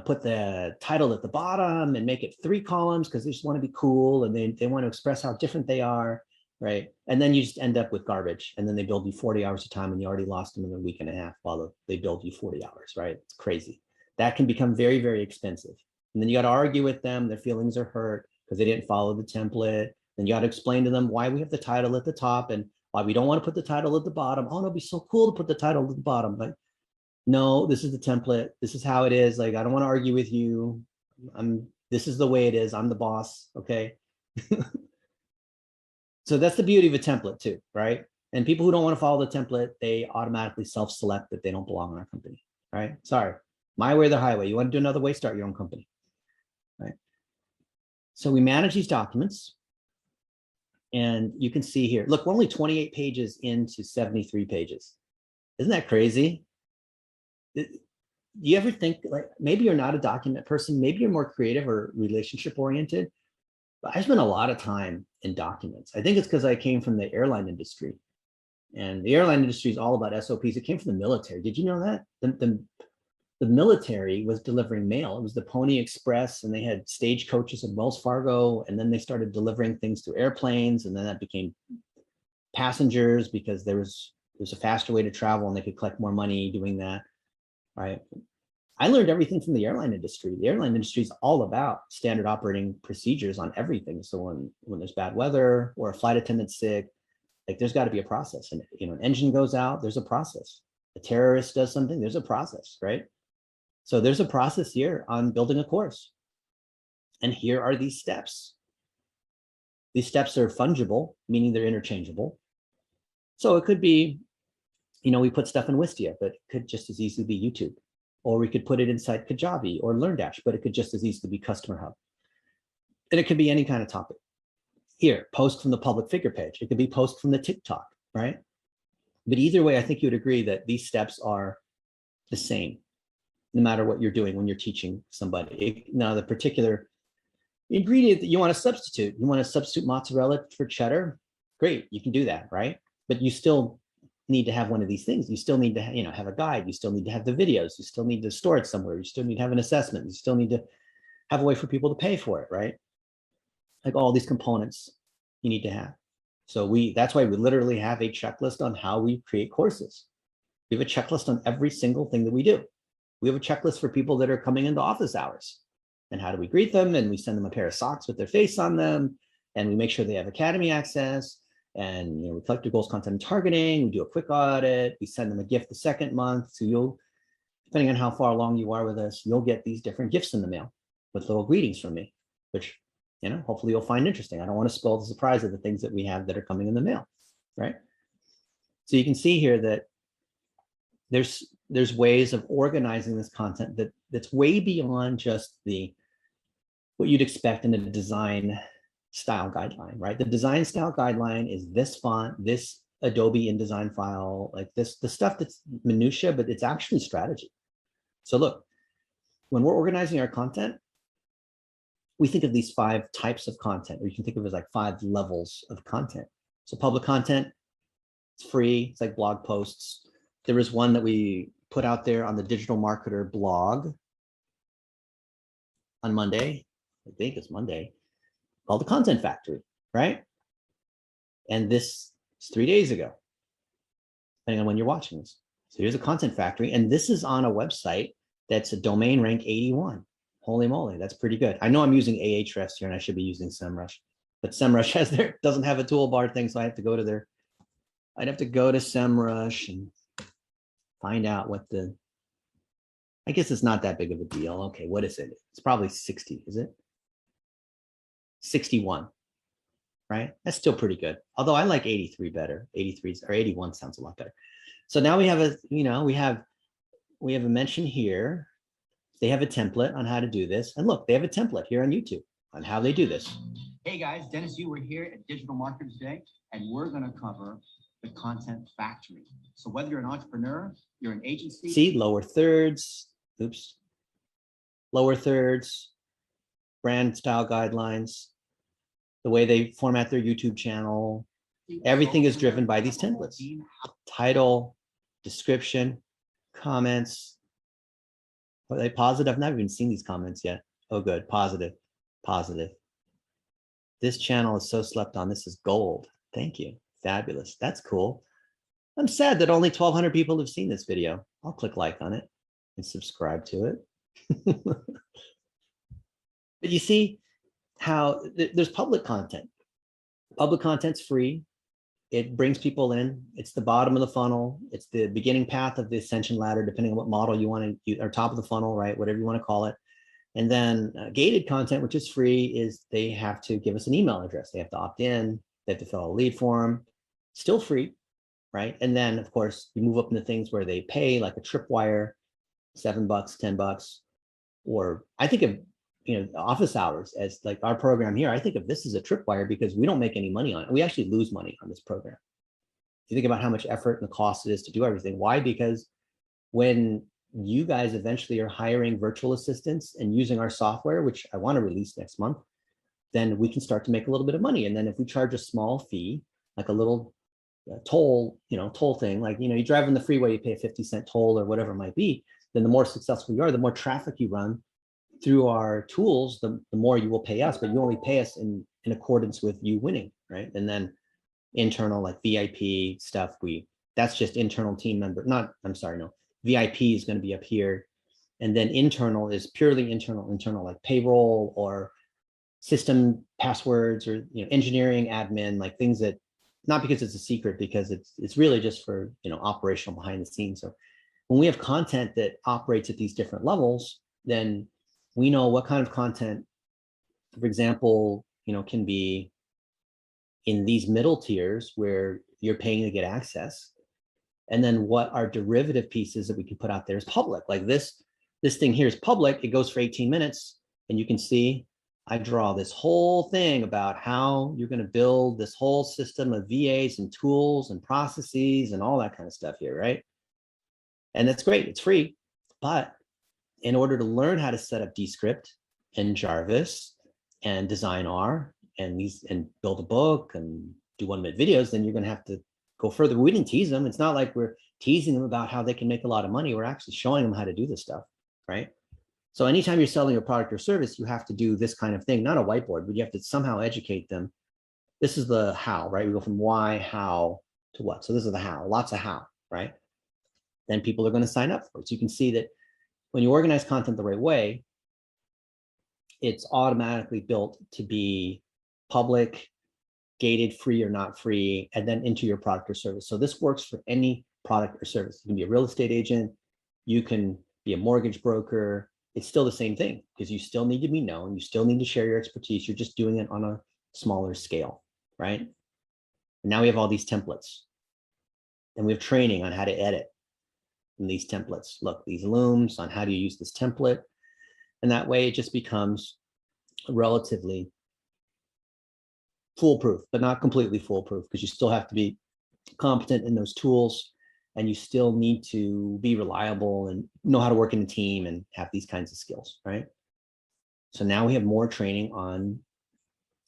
put the title at the bottom and make it 3 columns because they just want to be cool and they want to express how different they are, right? And then you just end up with garbage. And then they build you 40 hours of time and you already lost them in a week and a half while they build you 40 hours, right? It's crazy. That can become very, very expensive. And then you got to argue with them. Their feelings are hurt because they didn't follow the template. Then you got to explain to them why we have the title at the top and why we don't want to put the title at the bottom. Oh, it'll be so cool to put the title at the bottom. Like, no, this is the template. This is how it is. Like, I don't want to argue with you. This is the way it is. I'm the boss. Okay. So that's the beauty of a template too, right? And people who don't want to follow the template, they automatically self-select that they don't belong in our company, right? Sorry, my way or the highway. You want to do another way, start your own company. Right. So we manage these documents and you can see here, look, we're only 28 pages into 73 pages. Isn't that crazy? Do you ever think, like, maybe you're not a document person, maybe you're more creative or relationship oriented, but I spend a lot of time in documents. I think it's because I came from the airline industry, and the airline industry is all about SOPs. It came from the military. Did you know that? The military was delivering mail. It was the Pony Express, and they had stagecoaches at Wells Fargo, and then they started delivering things through airplanes, and then that became passengers because there was a faster way to travel, and they could collect more money doing that, right? I learned everything from the airline industry. The airline industry is all about standard operating procedures on everything. So when there's bad weather or a flight attendant's sick, like there's got to be a process. And an engine goes out, there's a process. A terrorist does something, there's a process, right? So there's a process here on building a course. And here are these steps. These steps are fungible, meaning they're interchangeable. So it could be, we put stuff in Wistia, but it could just as easily be YouTube. Or we could put it inside Kajabi or LearnDash, but it could just as easily be Customer Hub. And it could be any kind of topic. Here, post from the public figure page. It could be post from the TikTok, right? But either way, I think you would agree that these steps are the same, no matter what you're doing when you're teaching somebody. Now, the particular ingredient that you want to substitute mozzarella for cheddar, great, you can do that, right? But you still need to have one of these things. You still need to have a guide. You still need to have the videos. You still need to store it somewhere. You still need to have an assessment. You still need to have a way for people to pay for it, right? Like all these components you need to have. So that's why we literally have a checklist on how we create courses. We have a checklist on every single thing that we do. We have a checklist for people that are coming into office hours. And how do we greet them? And we send them a pair of socks with their face on them. And we make sure they have Academy access. And we collect their goals, content, and targeting. We do a quick audit. We send them a gift the second month. So depending on how far along you are with us, you'll get these different gifts in the mail with little greetings from me, which hopefully you'll find interesting. I don't want to spoil the surprise of the things that we have that are coming in the mail, right? So you can see here that there's there's ways of organizing this content that's way beyond just what you'd expect in a design style guideline, right? The design style guideline is this font, this Adobe InDesign file, like this, the stuff that's minutia, but it's actually strategy. So look, when we're organizing our content, we think of these 5 types of content, or you can think of it as like 5 levels of content. So public content, it's free, it's like blog posts. There is one that we put out there on the Digital Marketer blog on Monday, I think it's Monday, called the Content Factory, right? And this is 3 days ago, depending on when you're watching this. So here's a Content Factory, and this is on a website that's a domain rank 81. Holy moly, that's pretty good. I know I'm using Ahrefs here, and I should be using SEMrush, but SEMrush doesn't have a toolbar thing, so I have to go to I'd have to go to SEMrush and find out what I guess it's not that big of a deal. Okay, what is it? It's probably 60, is it? 61, right? That's still pretty good. Although I like 83 better. 83 or 81 sounds a lot better. So now we have we have a mention here. They have a template on how to do this. And look, they have a template here on YouTube on how they do this. Hey guys, Dennis, we're here at Digital Marketers Day, and we're going to cover the Content Factory. So whether you're an entrepreneur, you're an agency. See, lower thirds, lower thirds, brand style guidelines, the way they format their YouTube channel, everything is driven by these templates. Title, description, comments. Are they positive? I've not even seen these comments yet. Oh, good. Positive. Positive. This channel is so slept on. This is gold. Thank you. Fabulous. That's cool. I'm sad that only 1,200 people have seen this video. I'll click like on it and subscribe to it. But you see how there's public content. Public content's free. It brings people in. It's the bottom of the funnel. It's the beginning path of the ascension ladder, depending on what model you want to, or top of the funnel, right? Whatever you want to call it. And then gated content, which is free, is they have to give us an email address. They have to opt in. They have to fill out a lead form. Still free, right? And then, of course, you move up into things where they pay, like a tripwire, $7, $10, or I think of office hours as like our program here. I think of this as a tripwire because we don't make any money on it. We actually lose money on this program. If you think about how much effort and the cost it is to do everything. Why? Because when you guys eventually are hiring virtual assistants and using our software, which I want to release next month, then we can start to make a little bit of money. And then if we charge a small fee, like a little toll thing, like, you drive on the freeway, you pay a 50-cent toll or whatever it might be, then the more successful you are, the more traffic you run through our tools, the more you will pay us, but you only pay us in accordance with you winning, right? And then internal, like VIP stuff, that's just internal team member, VIP is going to be up here. And then internal is purely internal like payroll or system passwords or engineering, admin, like things that, not because it's a secret, because it's really just for operational behind the scenes. So when we have content that operates at these different levels, then we know what kind of content, for example, can be in these middle tiers where you're paying to get access. And then what are derivative pieces that we can put out there is public. Like this thing here is public. It goes for 18 minutes. And you can see I draw this whole thing about how you're going to build this whole system of VAs and tools and processes and all that kind of stuff here, right? And that's great. It's free. But in order to learn how to set up Descript and Jarvis and Design R and build a book and do 1-minute videos, then you're going to have to go further. We didn't tease them. It's not like we're teasing them about how they can make a lot of money. We're actually showing them how to do this stuff, right? So anytime you're selling a product or service, you have to do this kind of thing, not a whiteboard, but you have to somehow educate them. This is the how, right? We go from why, how to what. So this is the how, lots of how, right? Then people are going to sign up for it. So you can see that when you organize content the right way, it's automatically built to be public, gated, free or not free, and then into your product or service. So this works for any product or service. You can be a real estate agent, you can be a mortgage broker. It's still the same thing because you still need to be known. You still need to share your expertise. You're just doing it on a smaller scale, right? And now we have all these templates and we have training on how to edit. in these templates. Look, these looms on how do you use this template. And that way it just becomes relatively foolproof, but not completely foolproof, because you still have to be competent in those tools, and you still need to be reliable and know how to work in a team and have these kinds of skills, right? So now we have more training on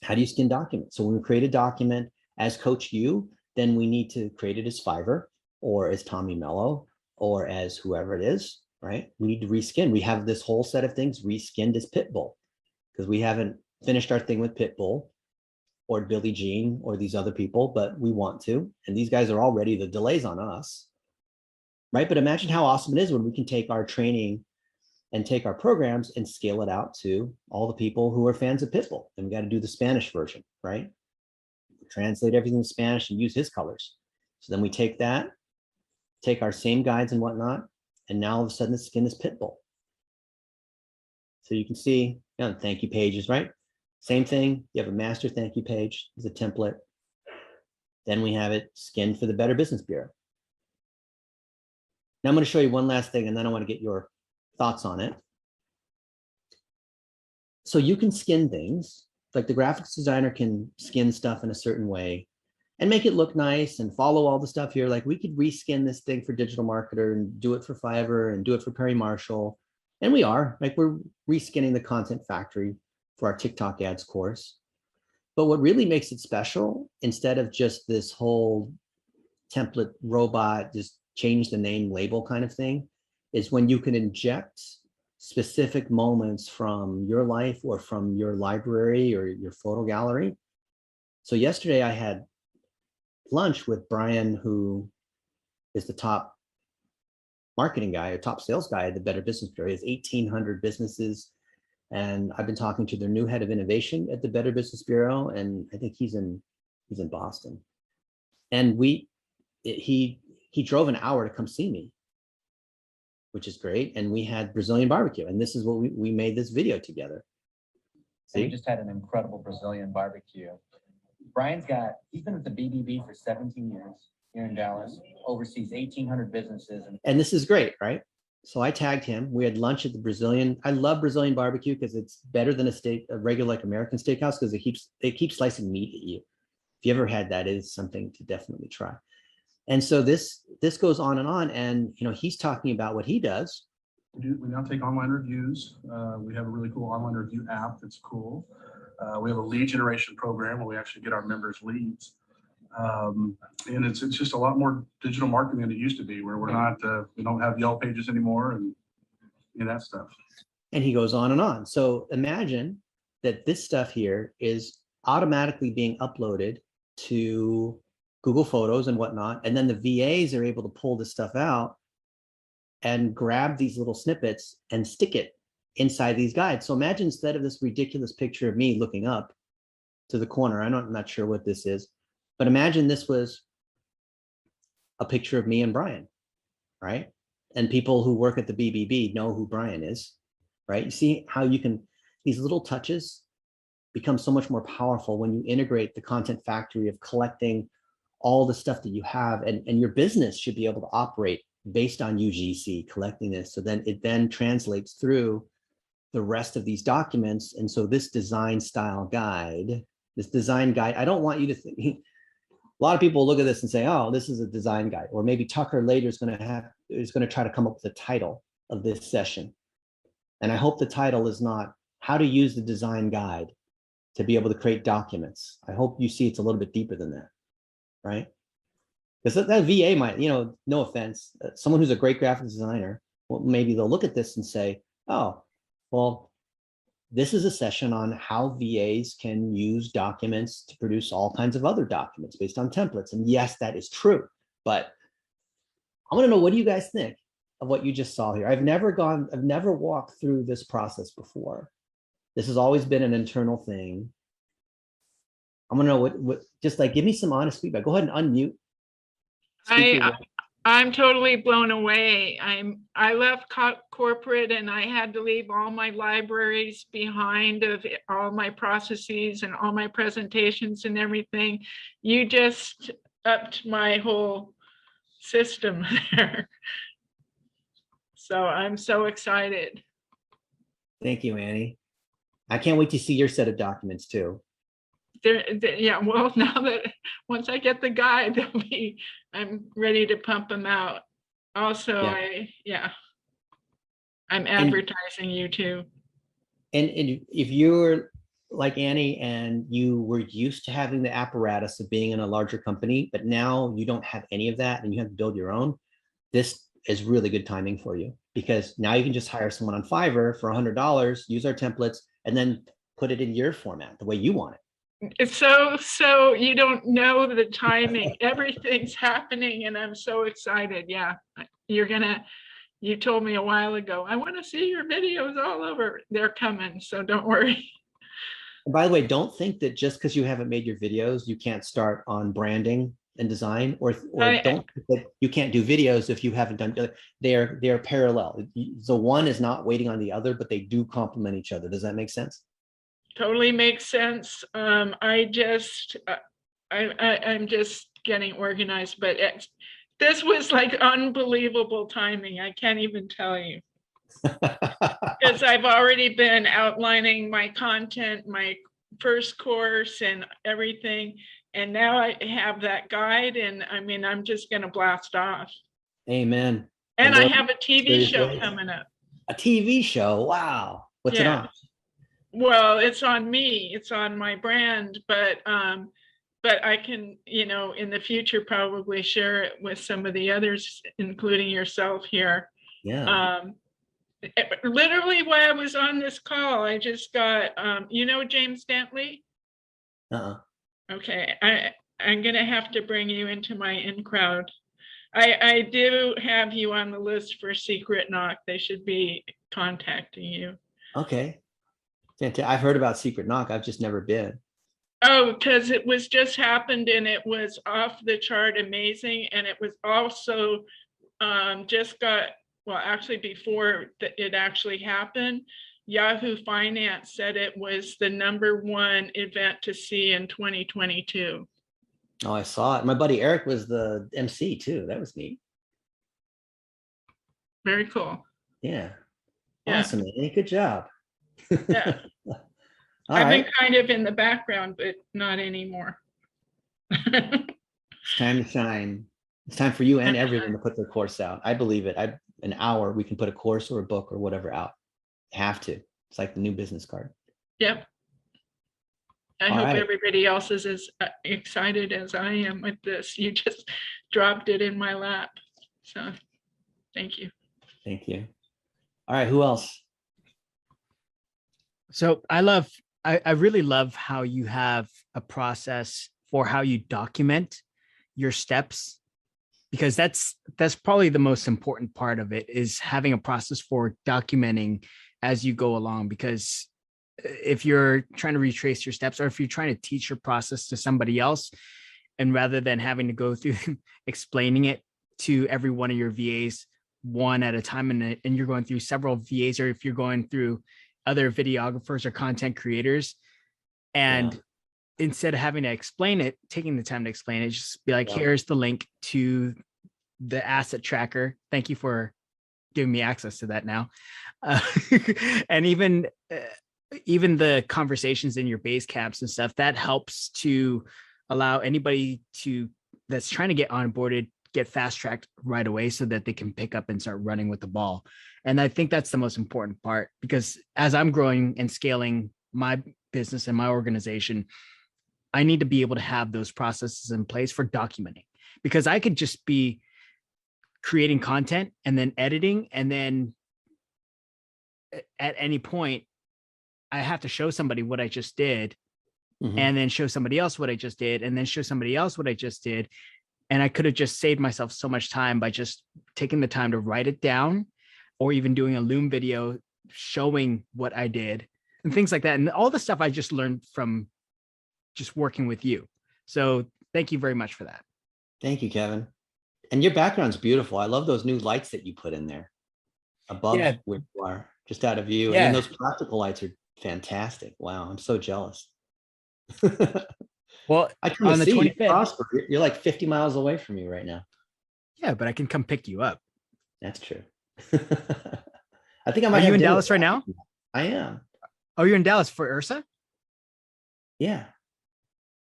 how do you skin documents. So when we create a document as Coach U, then we need to create it as Fiverr or as Tommy Mello or as whoever it is, right? We need to reskin. We have this whole set of things reskinned as Pitbull, because we haven't finished our thing with Pitbull or Billie Jean or these other people, but we want to. And these guys are already the delays on us, right? But imagine how awesome it is when we can take our training and take our programs and scale it out to all the people who are fans of Pitbull. And we got to do the Spanish version, right? Translate everything to Spanish and use his colors. So then we take that, take our same guides and whatnot, and now all of a sudden the skin is Pitbull. So you can see, you know, thank you pages, right? Same thing. You have a master thank you page as a template. Then we have it skinned for the Better Business Bureau. Now I'm going to show you one last thing, and then I want to get your thoughts on it. So you can skin things, like the graphics designer can skin stuff in a certain way and make it look nice and follow all the stuff here. Like we could reskin this thing for Digital Marketer and do it for Fiverr and do it for Perry Marshall. And we are, like, we're reskinning the Content Factory for our TikTok ads course. But what really makes it special, instead of just this whole template robot, just change the name label kind of thing, is when you can inject specific moments from your life or from your library or your photo gallery. So yesterday I had lunch with Brian, who is the top marketing guy or top sales guy at the Better Business Bureau. He has 1,800 businesses. And I've been talking to their new head of innovation at the Better Business Bureau. And I think he's in Boston. And he drove an hour to come see me, which is great. And we had Brazilian barbecue. And this is what we made this video together. See? We just had an incredible Brazilian barbecue. He's been at the BBB for 17 years here in Dallas, oversees 1,800 businesses. And this is great, right? So I tagged him. We had lunch at the Brazilian. I love Brazilian barbecue because it's better than a regular like American steakhouse, because they keep slicing meat at you. If you ever had that, it is something to definitely try. And so this goes on, and you know, he's talking about what he does. We now take online reviews. We have a really cool online review app that's cool. We have a lead generation program where we actually get our members leads. And it's just a lot more digital marketing than it used to be, where we don't have Yelp pages anymore and that stuff. And he goes on and on. So imagine that this stuff here is automatically being uploaded to Google Photos and whatnot. And then the VAs are able to pull this stuff out and grab these little snippets and stick it inside these guides. So imagine, instead of this ridiculous picture of me looking up to the corner, I'm not sure what this is, but imagine this was a picture of me and Brian, right? And people who work at the BBB know who Brian is, right? You see how these little touches become so much more powerful when you integrate the Content Factory of collecting all the stuff that you have, and your business should be able to operate based on UGC, collecting this. So then it translates through the rest of these documents. And so this design guide, I don't want you to think, a lot of people look at this and say, oh, this is a design guide, or maybe Tucker later is going to try to come up with a title of this session. And I hope the title is not how to use the design guide to be able to create documents. I hope you see it's a little bit deeper than that, right? Because that VA might, no offense, someone who's a great graphic designer, well, maybe they'll look at this and say, oh, well, this is a session on how VAs can use documents to produce all kinds of other documents based on templates. And yes, that is true. But I want to know, what do you guys think of what you just saw here? I've never walked through this process before. This has always been an internal thing. I want to know what just like, give me some honest feedback. Go ahead and unmute. I'm totally blown away. I left corporate and I had to leave all my libraries behind of all my processes and all my presentations and everything. You just upped my whole system there. So I'm so excited. Thank you, Annie. I can't wait to see your set of documents too. Yeah, well, now that once I get the guide, I'm ready to pump them out. Also, I'm advertising you too. And if you're like Annie and you were used to having the apparatus of being in a larger company, but now you don't have any of that and you have to build your own, this is really good timing for you, because now you can just hire someone on Fiverr for $100, use our templates, and then put it in your format the way you want it. It's so you don't know the timing. Everything's happening and I'm so excited. Yeah, you told me a while ago, I want to see your videos all over. They're coming, so don't worry. And by the way, don't think that just because you haven't made your videos, you can't start on branding and design, or don't think that you can't do videos if you haven't done. They're parallel. The one is not waiting on the other, but they do complement each other. Does that make sense? Totally makes sense. I'm just getting organized, but this was like unbelievable timing. I can't even tell you. Because I've already been outlining my content, my first course and everything. And now I have that guide, and I mean, I'm just going to blast off. Amen. And I have a TV show coming up. A TV show? Wow. What's it on? Well, it's on me. It's on my brand, but I can, in the future, probably share it with some of the others, including yourself here. Yeah. Literally, while I was on this call, I just got, James Dentley? Okay, I'm gonna have to bring you into my in crowd. I do have you on the list for Secret Knock. They should be contacting you. Okay. I've heard about Secret Knock. I've just never been. Oh, because it was just happened and it was off the chart amazing. And it was also actually before it actually happened, Yahoo Finance said it was the #1 event to see in 2022. Oh, I saw it. My buddy Eric was the MC too. That was neat. Very cool. Yeah. Awesome, Annie. Good job. Yeah. I've been kind of in the background, but not anymore. It's time to shine. It's time for you and everyone to put their course out. I believe it. An hour, we can put a course or a book or whatever out. Have to. It's like the new business card. Yep. I hope everybody else is as excited as I am with this. You just dropped it in my lap. So thank you. Thank you. All right, who else? So I really love how you have a process for how you document your steps, because that's probably the most important part of it, is having a process for documenting as you go along. Because if you're trying to retrace your steps, or if you're trying to teach your process to somebody else, and rather than having to go through explaining it to every one of your VAs one at a time, and you're going through several VAs, or if you're going through other videographers or content creators, and instead of having to explain it, taking the time to explain it, just be like, here's the link to the asset tracker. Thank you for giving me access to that now. And even the conversations in your base camps and stuff, that helps to allow anybody that's trying to get onboarded, get fast tracked right away, so that they can pick up and start running with the ball. And I think that's the most important part, because as I'm growing and scaling my business and my organization, I need to be able to have those processes in place for documenting, because I could just be creating content and then editing, and then at any point I have to show somebody what I just did, and then show somebody else what I just did, and then show somebody else what I just did. And I could have just saved myself so much time by just taking the time to write it down, or even doing a Loom video showing what I did and things like that. And all the stuff I just learned from just working with you. So thank you very much for that. Thank you, Kevin. And your background's beautiful. I love those new lights that you put in there above where you are, just out of view. And then those practical lights are fantastic. Wow, I'm so jealous. Well, I can on the 25th, you're like 50 miles away from me right now. Yeah, but I can come pick you up. That's true. I think I might Are you have in dinner Dallas with right now? I am. Oh, you're in Dallas for Ursa? Yeah.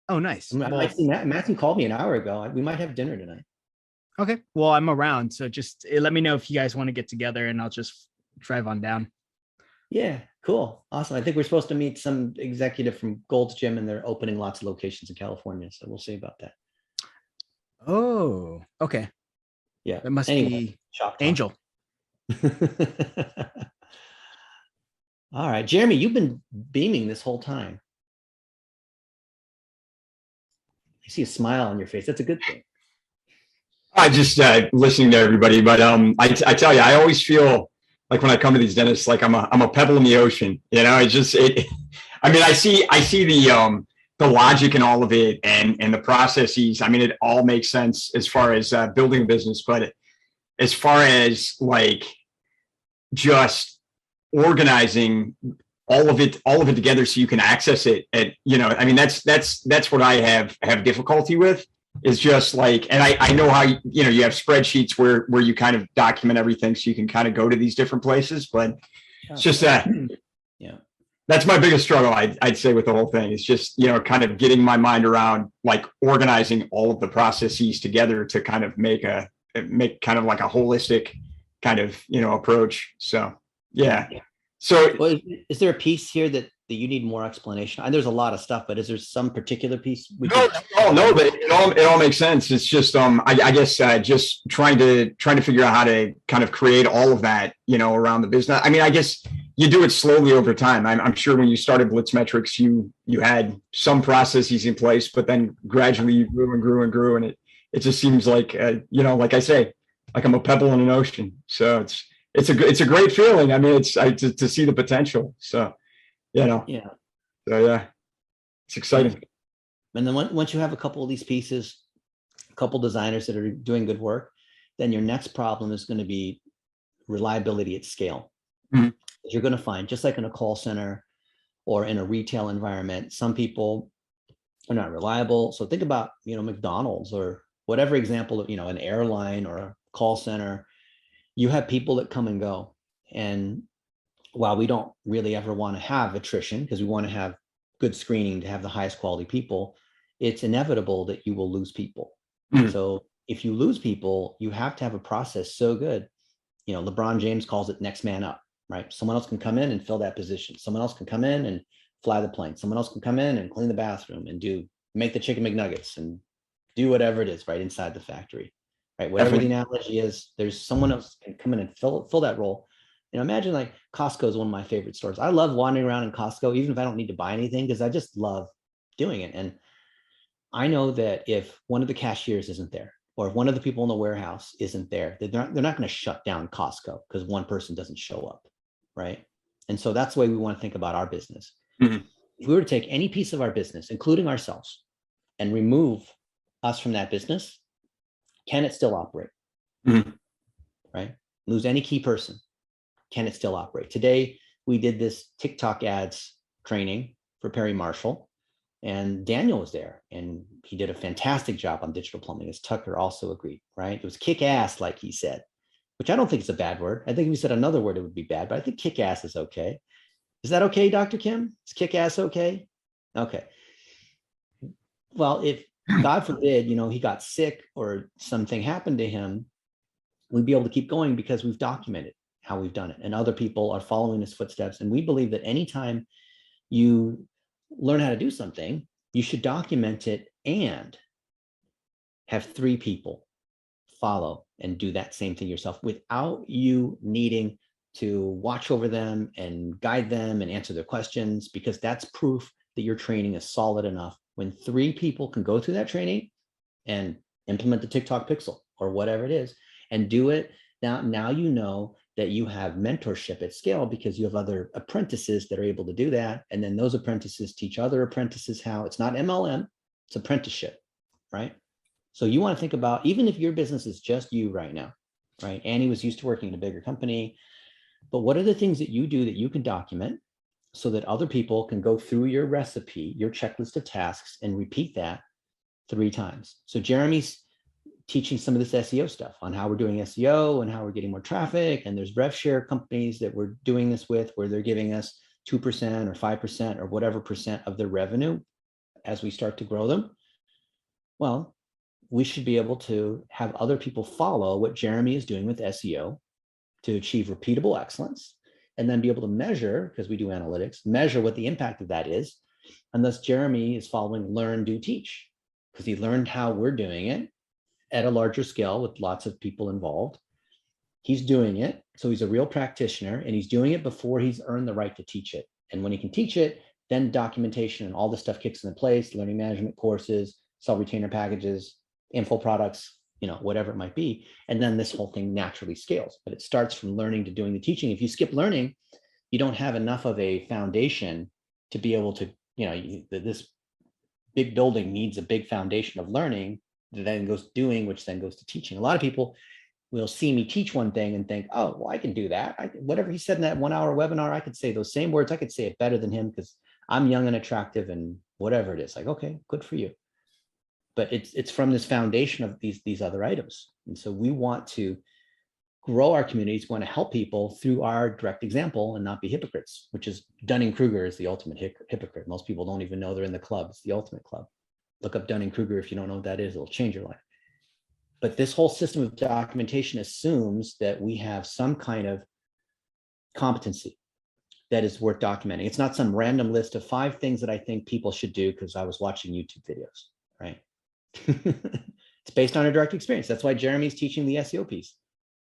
Oh, nice. I might see Matthew called me an hour ago. We might have dinner tonight. Okay. Well, I'm around. So just let me know if you guys want to get together and I'll just drive on down. Yeah, cool. Awesome. I think we're supposed to meet some executive from Gold's Gym and they're opening lots of locations in California. So we'll see about that. Oh, okay. Yeah. That must Anyway, be Shop talk. Angel. All right. Jeremy, you've been beaming this whole time. I see a smile on your face. That's a good thing. I just listening to everybody, but I tell you, I always feel like when I come to these dentists, like I'm a pebble in the ocean. You know, it's just it. I mean, I see the logic in all of it and the processes. I mean, it all makes sense as far as building a business, but as far as like just organizing all of it together so you can access it. And you know, I mean, that's what I have difficulty with. Is just like, and I know how, you know, you have spreadsheets where you kind of document everything so you can kind of go to these different places, but it's just that, yeah, that's my biggest struggle. I'd say with the whole thing. It's just, you know, kind of getting my mind around like organizing all of the processes together to kind of make kind of like a holistic kind of, you know, approach. So, yeah. So well, is there a piece here that you need more explanation? There's a lot of stuff, but is there some particular piece? No, it all makes sense. It's just I guess just trying to figure out how to kind of create all of that, you know, around the business. I mean, I guess you do it slowly over time. I'm sure when you started Blitz Metrics, you had some processes in place, but then gradually you grew and grew and grew, and it just seems like you know, like I say, like I'm a pebble in an ocean. So it's a great feeling. I mean, to see the potential. So. You know, yeah. So yeah, it's exciting. And then once you have a couple of these pieces, a couple designers that are doing good work, then your next problem is going to be reliability at scale. Mm-hmm. You're going to find, just like in a call center or in a retail environment, some people are not reliable. So think about, you know, McDonald's or whatever example of, you know, an airline or a call center. You have people that come and go, and while we don't really ever want to have attrition because we want to have good screening to have the highest quality people, it's inevitable that you will lose people. So if you lose people, you have to have a process so good. You know, LeBron James calls it next man up, right? Someone else can come in and fill that position. Someone else can come in and fly the plane. Someone else can come in and clean the bathroom and make the chicken McNuggets and do whatever it is right inside the factory, right? Whatever the analogy is, there's someone else can come in and fill that role. You know, imagine like Costco is one of my favorite stores. I love wandering around in Costco, even if I don't need to buy anything, because I just love doing it. And I know that if one of the cashiers isn't there, or if one of the people in the warehouse isn't there, they're not going to shut down Costco because one person doesn't show up, right? And so that's the way we want to think about our business. Mm-hmm. If we were to take any piece of our business, including ourselves, and remove us from that business, can it still operate? Mm-hmm. Right? Lose any key person. Can it still operate? Today, we did this TikTok ads training for Perry Marshall, and Daniel was there, and he did a fantastic job on digital plumbing, as Tucker also agreed, right? It was kick ass, like he said, which I don't think is a bad word. I think if we said another word, it would be bad, but I think kick ass is okay. Is that okay, Dr. Kim? Is kick ass okay? Okay. Well, if God forbid, you know, he got sick or something happened to him, we'd be able to keep going because we've documented how we've done it, and other people are following his footsteps. And we believe that anytime you learn how to do something, you should document it and have 3 people follow and do that same thing yourself without you needing to watch over them and guide them and answer their questions, because that's proof that your training is solid enough. When 3 people can go through that training and implement the TikTok pixel or whatever it is and do it, now you know that you have mentorship at scale because you have other apprentices that are able to do that. And then those apprentices teach other apprentices how. It's not MLM, it's apprenticeship, right? So you want to think about, even if your business is just you right now, right? Annie was used to working in a bigger company, but what are the things that you do that you can document so that other people can go through your recipe, your checklist of tasks, and repeat that 3 times? So Jeremy's teaching some of this SEO stuff on how we're doing SEO and how we're getting more traffic. And there's rev share companies that we're doing this with where they're giving us 2% or 5% or whatever percent of their revenue as we start to grow them. Well, we should be able to have other people follow what Jeremy is doing with SEO to achieve repeatable excellence, and then be able to measure, because we do analytics, measure what the impact of that is. And thus Jeremy is following learn, do, teach, because he learned how we're doing it at a larger scale with lots of people involved. He's doing it. So he's a real practitioner, and he's doing it before he's earned the right to teach it. And when he can teach it, then documentation and all this stuff kicks into place, learning management courses, self-retainer packages, info products, whatever it might be. And then this whole thing naturally scales, but it starts from learning to doing the teaching. If you skip learning, you don't have enough of a foundation to be able to, this big building needs a big foundation of learning that then goes to doing, which then goes to teaching. A lot of people will see me teach one thing and think, oh, well, I can do that. Whatever he said in that 1 hour webinar, I could say those same words. I could say it better than him because I'm young and attractive and whatever it is. Like, okay, good for you. But it's from this foundation of these other items. And so we want to grow our communities, want to help people through our direct example and not be hypocrites, which is Dunning-Kruger is the ultimate hypocrite. Most people don't even know they're in the club. It's the ultimate club. Look up Dunning-Kruger if you don't know what that is. It'll change your life. But this whole system of documentation assumes that we have some kind of competency that is worth documenting. It's not some random list of 5 things that I think people should do because I was watching YouTube videos, right? It's based on a direct experience. That's why Jeremy's teaching the SEO piece,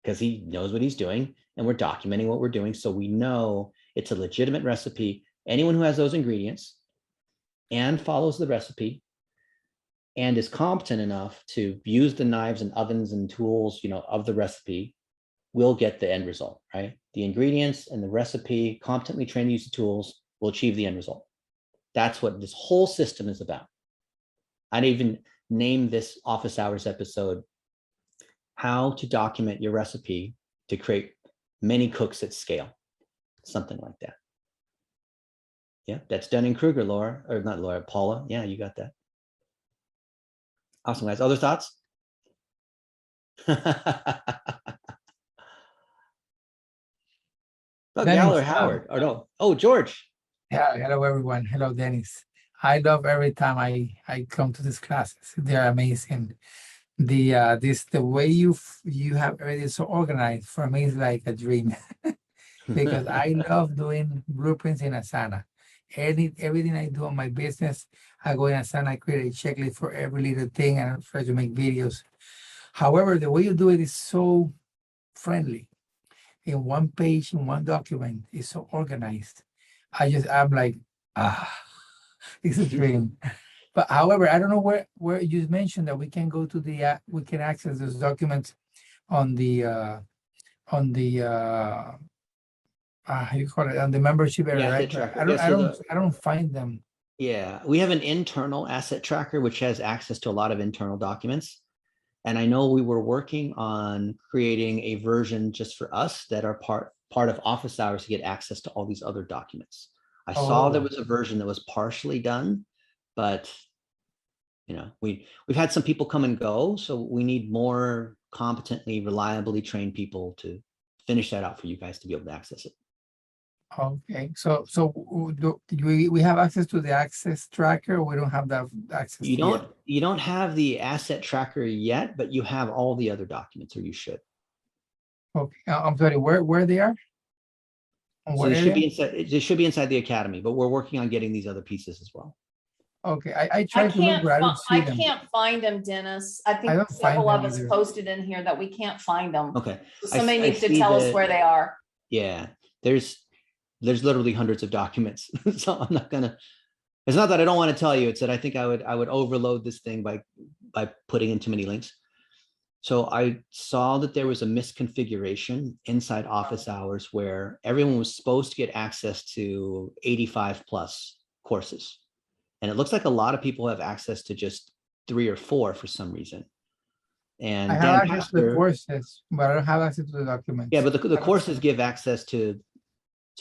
because he knows what he's doing and we're documenting what we're doing. So we know it's a legitimate recipe. Anyone who has those ingredients and follows the recipe and is competent enough to use the knives and ovens and tools, of the recipe will get the end result, right? The ingredients and the recipe, competently trained to use the tools, will achieve the end result. That's what this whole system is about. I'd even name this office hours episode, how to document your recipe to create many cooks at scale, something like that. Yeah, that's Dunning-Kruger, Laura, or not Laura, Paula. Yeah, you got that. Awesome, guys. Other thoughts? Oh, Gal or Howard? Or no? Oh, George. Yeah, hello everyone. Hello, Dennis. I love every time I come to these classes. They're amazing. The way you have everything so organized for me is like a dream because I love doing blueprints in Asana. Everything I do on my business, I go in Asana, I create a checklist for every little thing, and I try to make videos. However, the way you do it is so friendly. In one page, in one document, it's so organized. I'm like, it's a dream. But however, I don't know where you mentioned that we can go to we can access those documents on the how you call it, on the membership area, right? I don't find them. Yeah, we have an internal asset tracker which has access to a lot of internal documents. And I know we were working on creating a version just for us that are part of office hours to get access to all these other documents. I saw there was a version that was partially done, but we've had some people come and go, so we need more competently, reliably trained people to finish that out for you guys to be able to access it. Okay, so do we have access to the access tracker? Or we don't have that access. You don't have the asset tracker yet, but you have all the other documents, or you should. Okay, I'm sorry. Where they are? So they should be inside the academy, but we're working on getting these other pieces as well. Okay, I tried to look, but I don't see them. I can't find them, Dennis. I think several of us posted in here that we can't find them. Okay. So somebody needs to tell us where they are. Yeah, there's literally hundreds of documents. So I'm not gonna, it's not that I don't want to tell you, it's that I think I would overload this thing by putting in too many links. So I saw that there was a misconfiguration inside office hours where everyone was supposed to get access to 85 plus courses. And it looks like a lot of people have access to just 3 or 4 for some reason. And I have access to the courses, but I don't have access to the documents. Yeah, but the courses give access to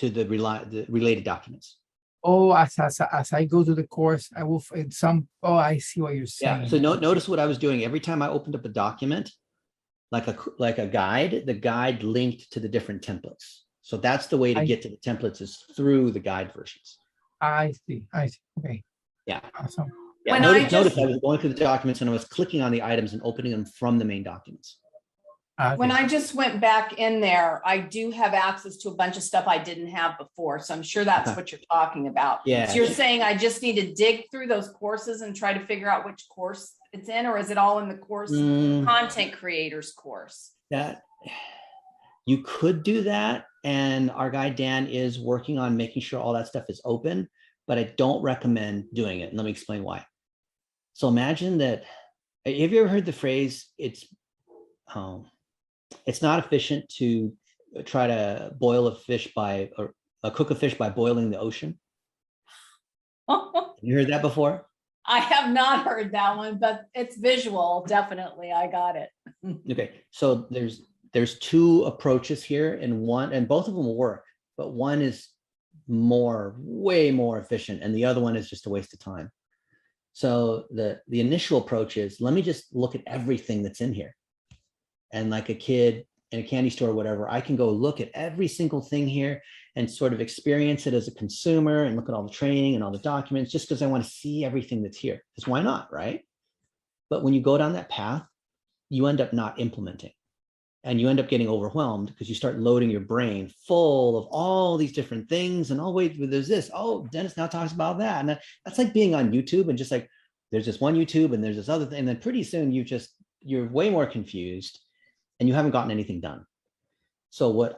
the related documents. Oh, as I go to the course, I will in some. Oh, I see what you're saying. Yeah. So notice what I was doing every time I opened up a document, like a guide. The guide linked to the different templates. So that's the way to get to the templates is through the guide versions. I see. Okay. Yeah. Awesome. Yeah. Notice I was going through the documents and I was clicking on the items and opening them from the main documents. When I just went back in there, I do have access to a bunch of stuff I didn't have before. So I'm sure that's what you're talking about. Yeah. So you're saying I just need to dig through those courses and try to figure out which course it's in, or is it all in the course content creators course? That you could do that. And our guy, Dan, is working on making sure all that stuff is open, but I don't recommend doing it. And let me explain why. So imagine that, have you ever heard the phrase, it's not efficient to try to boil a fish or cook a fish by boiling the ocean? You heard that before? I have not heard that one, but it's visual. Definitely. I got it. Okay. So there's two approaches here and both of them will work, but one is way more efficient. And the other one is just a waste of time. So the initial approach is, let me just look at everything that's in here. And like a kid in a candy store or whatever, I can go look at every single thing here and sort of experience it as a consumer and look at all the training and all the documents just because I want to see everything that's here. Because why not, right? But when you go down that path, you end up not implementing. And you end up getting overwhelmed because you start loading your brain full of all these different things. And oh, wait, there's this. Oh, Dennis now talks about that. And that's like being on YouTube and just like, there's this one YouTube and there's this other thing. And then pretty soon you're way more confused and you haven't gotten anything done. So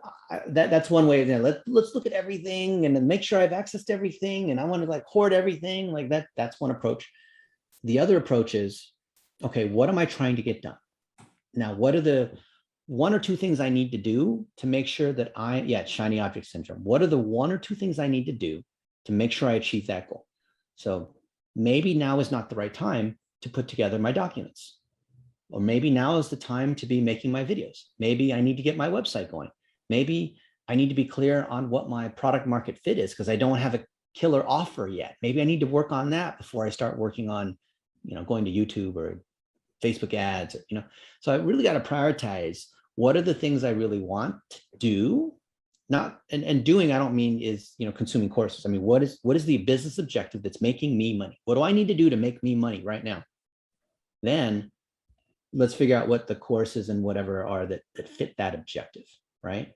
that's one way. Let's look at everything and then make sure I've access to everything. And I want to like hoard everything like that. That's one approach. The other approach is, okay, what am I trying to get done? Now, what are the one or two things I need to do to make sure that shiny object syndrome. What are the one or two things I need to do to make sure I achieve that goal? So maybe now is not the right time to put together my documents. Or maybe now is the time to be making my videos. Maybe I need to get my website going. Maybe I need to be clear on what my product market fit is because I don't have a killer offer yet. Maybe I need to work on that before I start working on, going to YouTube or Facebook ads, So I really got to prioritize what are the things I really want to do. Not and doing, I don't mean is, consuming courses. I mean, what is the business objective that's making me money? What do I need to do to make me money right now? Then let's figure out what the courses and whatever are that fit that objective, right?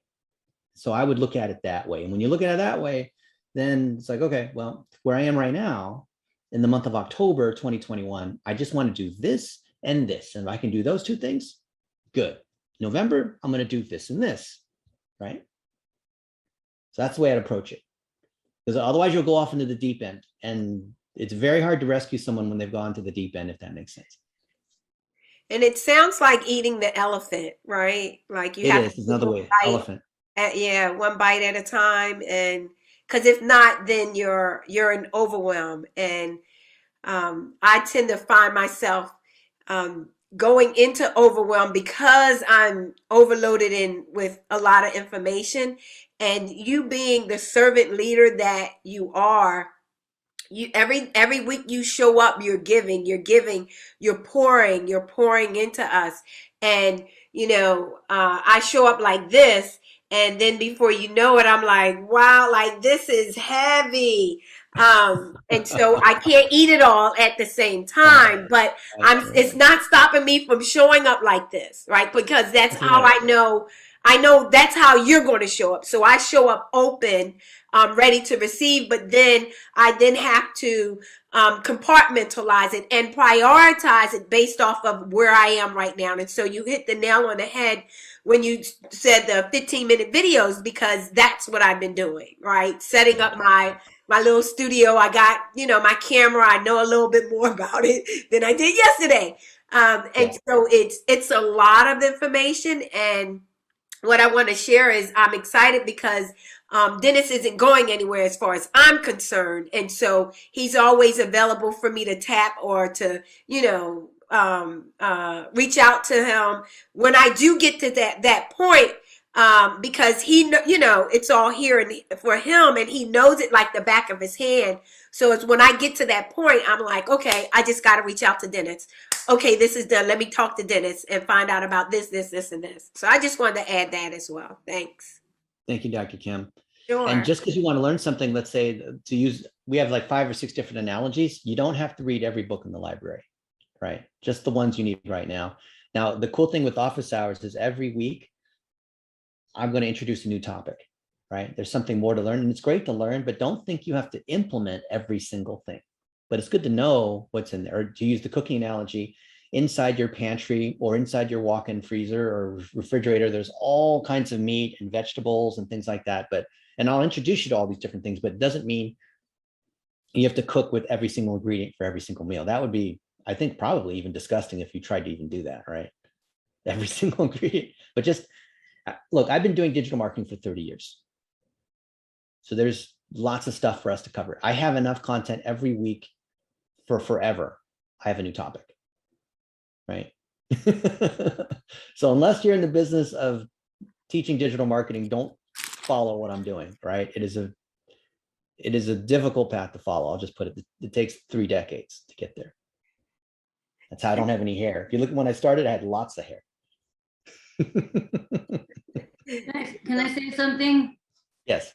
So I would look at it that way. And when you look at it that way, then it's like, okay, well, where I am right now in the month of October 2021, I just want to do this and this. And if I can do those two things, good. November, I'm going to do this and this, right? So that's the way I'd approach it. Because otherwise you'll go off into the deep end. And it's very hard to rescue someone when they've gone to the deep end, if that makes sense. And it sounds like eating the elephant, right? Like you have to. It's another way, elephant. One bite at a time. And because if not, then you're in overwhelm. And I tend to find myself going into overwhelm because I'm overloaded with a lot of information. And you being the servant leader that you are, every week you show up, you're giving, you're pouring into us. And, I show up like this. And then before you know it, I'm like, wow, like this is heavy. And so I can't eat it all at the same time, but it's not stopping me from showing up like this, right? Because that's how I know that's how you're going to show up. So I show up open, ready to receive, but then I have to compartmentalize it and prioritize it based off of where I am right now. And so you hit the nail on the head when you said the 15-minute videos, because that's what I've been doing, right? Setting up my little studio. I got, my camera. I know a little bit more about it than I did yesterday. So it's a lot of information. And what I want to share is I'm excited because Dennis isn't going anywhere as far as I'm concerned. And so he's always available for me to tap or to, reach out to him. When I do get to that point, because it's all here and for him, and he knows it like the back of his hand. So it's when I get to that point, I'm like, okay, I just got to reach out to Dennis. Okay, this is done. Let me talk to Dennis and find out about this, and this. So I just wanted to add that as well. Thanks. Thank you, Dr. Kim. Sure. And just because you want to learn something, let's say we have like 5 or 6 different analogies. You don't have to read every book in the library, right? Just the ones you need right now. Now, the cool thing with office hours is every week, I'm going to introduce a new topic, right? There's something more to learn, and it's great to learn, but don't think you have to implement every single thing. But it's good to know what's in there. Or to use the cooking analogy, inside your pantry or inside your walk-in freezer or refrigerator, there's all kinds of meat and vegetables and things like that. And I'll introduce you to all these different things, but it doesn't mean you have to cook with every single ingredient for every single meal. That would be, I think, probably even disgusting if you tried to even do that, right? Every single ingredient. But just look, I've been doing digital marketing for 30 years. So there's lots of stuff for us to cover. I have enough content every week for forever. I have a new topic, right? So unless you're in the business of teaching digital marketing, don't follow what I'm doing, right? It is a difficult path to follow. I'll just put it, it takes 3 decades to get there. That's how I don't have any hair. If you look, when I started, I had lots of hair. Can I say something? Yes.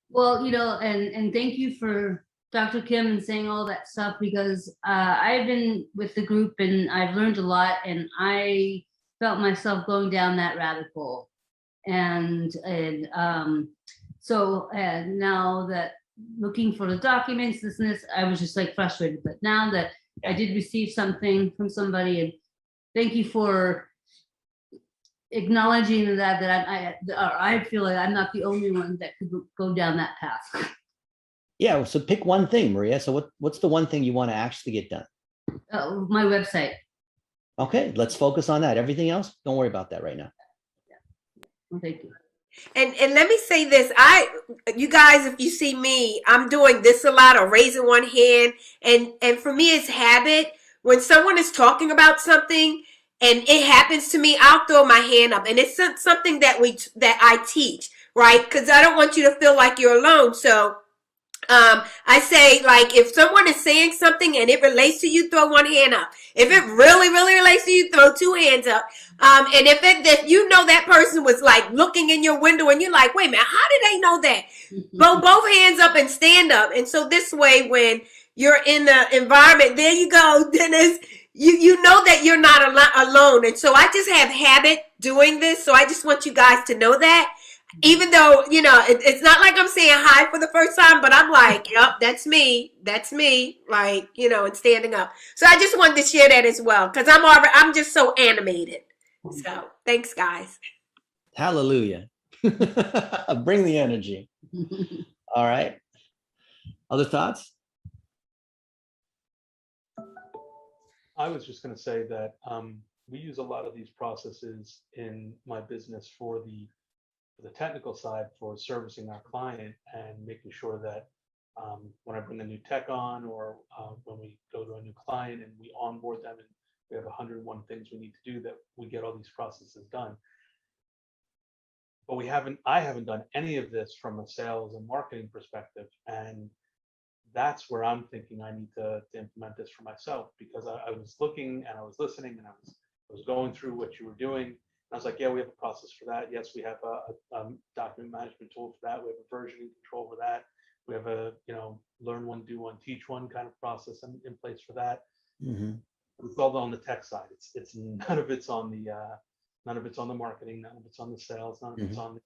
Well, and thank you for Dr. Kim and saying all that stuff, because I've been with the group and I've learned a lot, and I felt myself going down that rabbit hole. So now that looking for the documents, this and this, I was just like frustrated. But now that I did receive something from somebody, and thank you for acknowledging that I feel like I'm not the only one that could go down that path. Yeah. So pick one thing, Maria. So what's the one thing you want to actually get done? My website. Okay, let's focus on that. Everything else, don't worry about that right now. Well, thank you. And let me say this, you guys, if you see me, I'm doing this a lot, or raising one hand, and for me it's habit. When someone is talking about something and it happens to me, I'll throw my hand up, and it's something that I teach, right? Because I don't want you to feel like you're alone. So I say, like, if someone is saying something and it relates to you, throw one hand up. If it really, really relates to you, throw 2 hands up. And if that person was like looking in your window and you're like, wait a minute, how did they know that? Both hands up and stand up. And so this way, when you're in the environment, there you go, Dennis, you know that you're not alone. And so I just have habit doing this. So I just want you guys to know that. Even though, it's not like I'm saying hi for the first time, but I'm like, yep, that's me, like, and standing up. So I just wanted to share that as well, because I'm just so animated. So thanks, guys. Hallelujah. Bring the energy. All right. Other thoughts? I was just going to say that we use a lot of these processes in my business for the technical side, for servicing our client and making sure that when I bring a new tech on, or when we go to a new client and we onboard them and we have 101 things we need to do, that we get all these processes done. But I haven't done any of this from a sales and marketing perspective. And that's where I'm thinking I need to implement this for myself, because I was looking and I was listening and I was going through what you were doing. I was like, yeah, we have a process for that. Yes, we have a document management tool for that. We have a versioning control for that. We have a, learn one, do one, teach one kind of process in place for that. Mm-hmm. It's all on the tech side. It's none of it's on the marketing, none of it's on the sales, none of it's on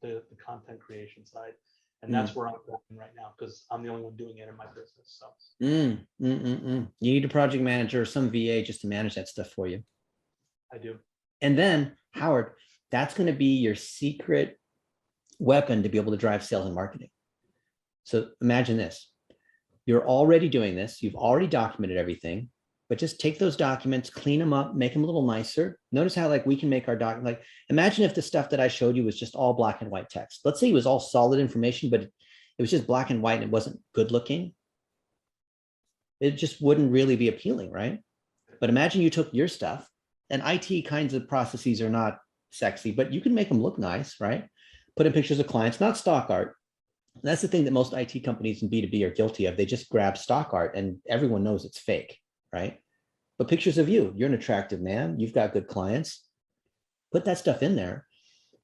the content creation side. And that's where I'm working right now, because I'm the only one doing it in my business. So You need a project manager or some VA just to manage that stuff for you. I do. And then, Howard, that's going to be your secret weapon to be able to drive sales and marketing. So imagine this. You're already doing this. You've already documented everything, but just take those documents, clean them up, make them a little nicer. Notice how we can make our document, imagine if the stuff that I showed you was just all black and white text. Let's say it was all solid information, but it was just black and white and it wasn't good looking. It just wouldn't really be appealing, right? But imagine you took your stuff. And IT kinds of processes are not sexy, but you can make them look nice, right? Put in pictures of clients, not stock art. That's the thing that most IT companies in B2B are guilty of. They just grab stock art and everyone knows it's fake, right? But pictures of you, you're an attractive man, you've got good clients, put that stuff in there.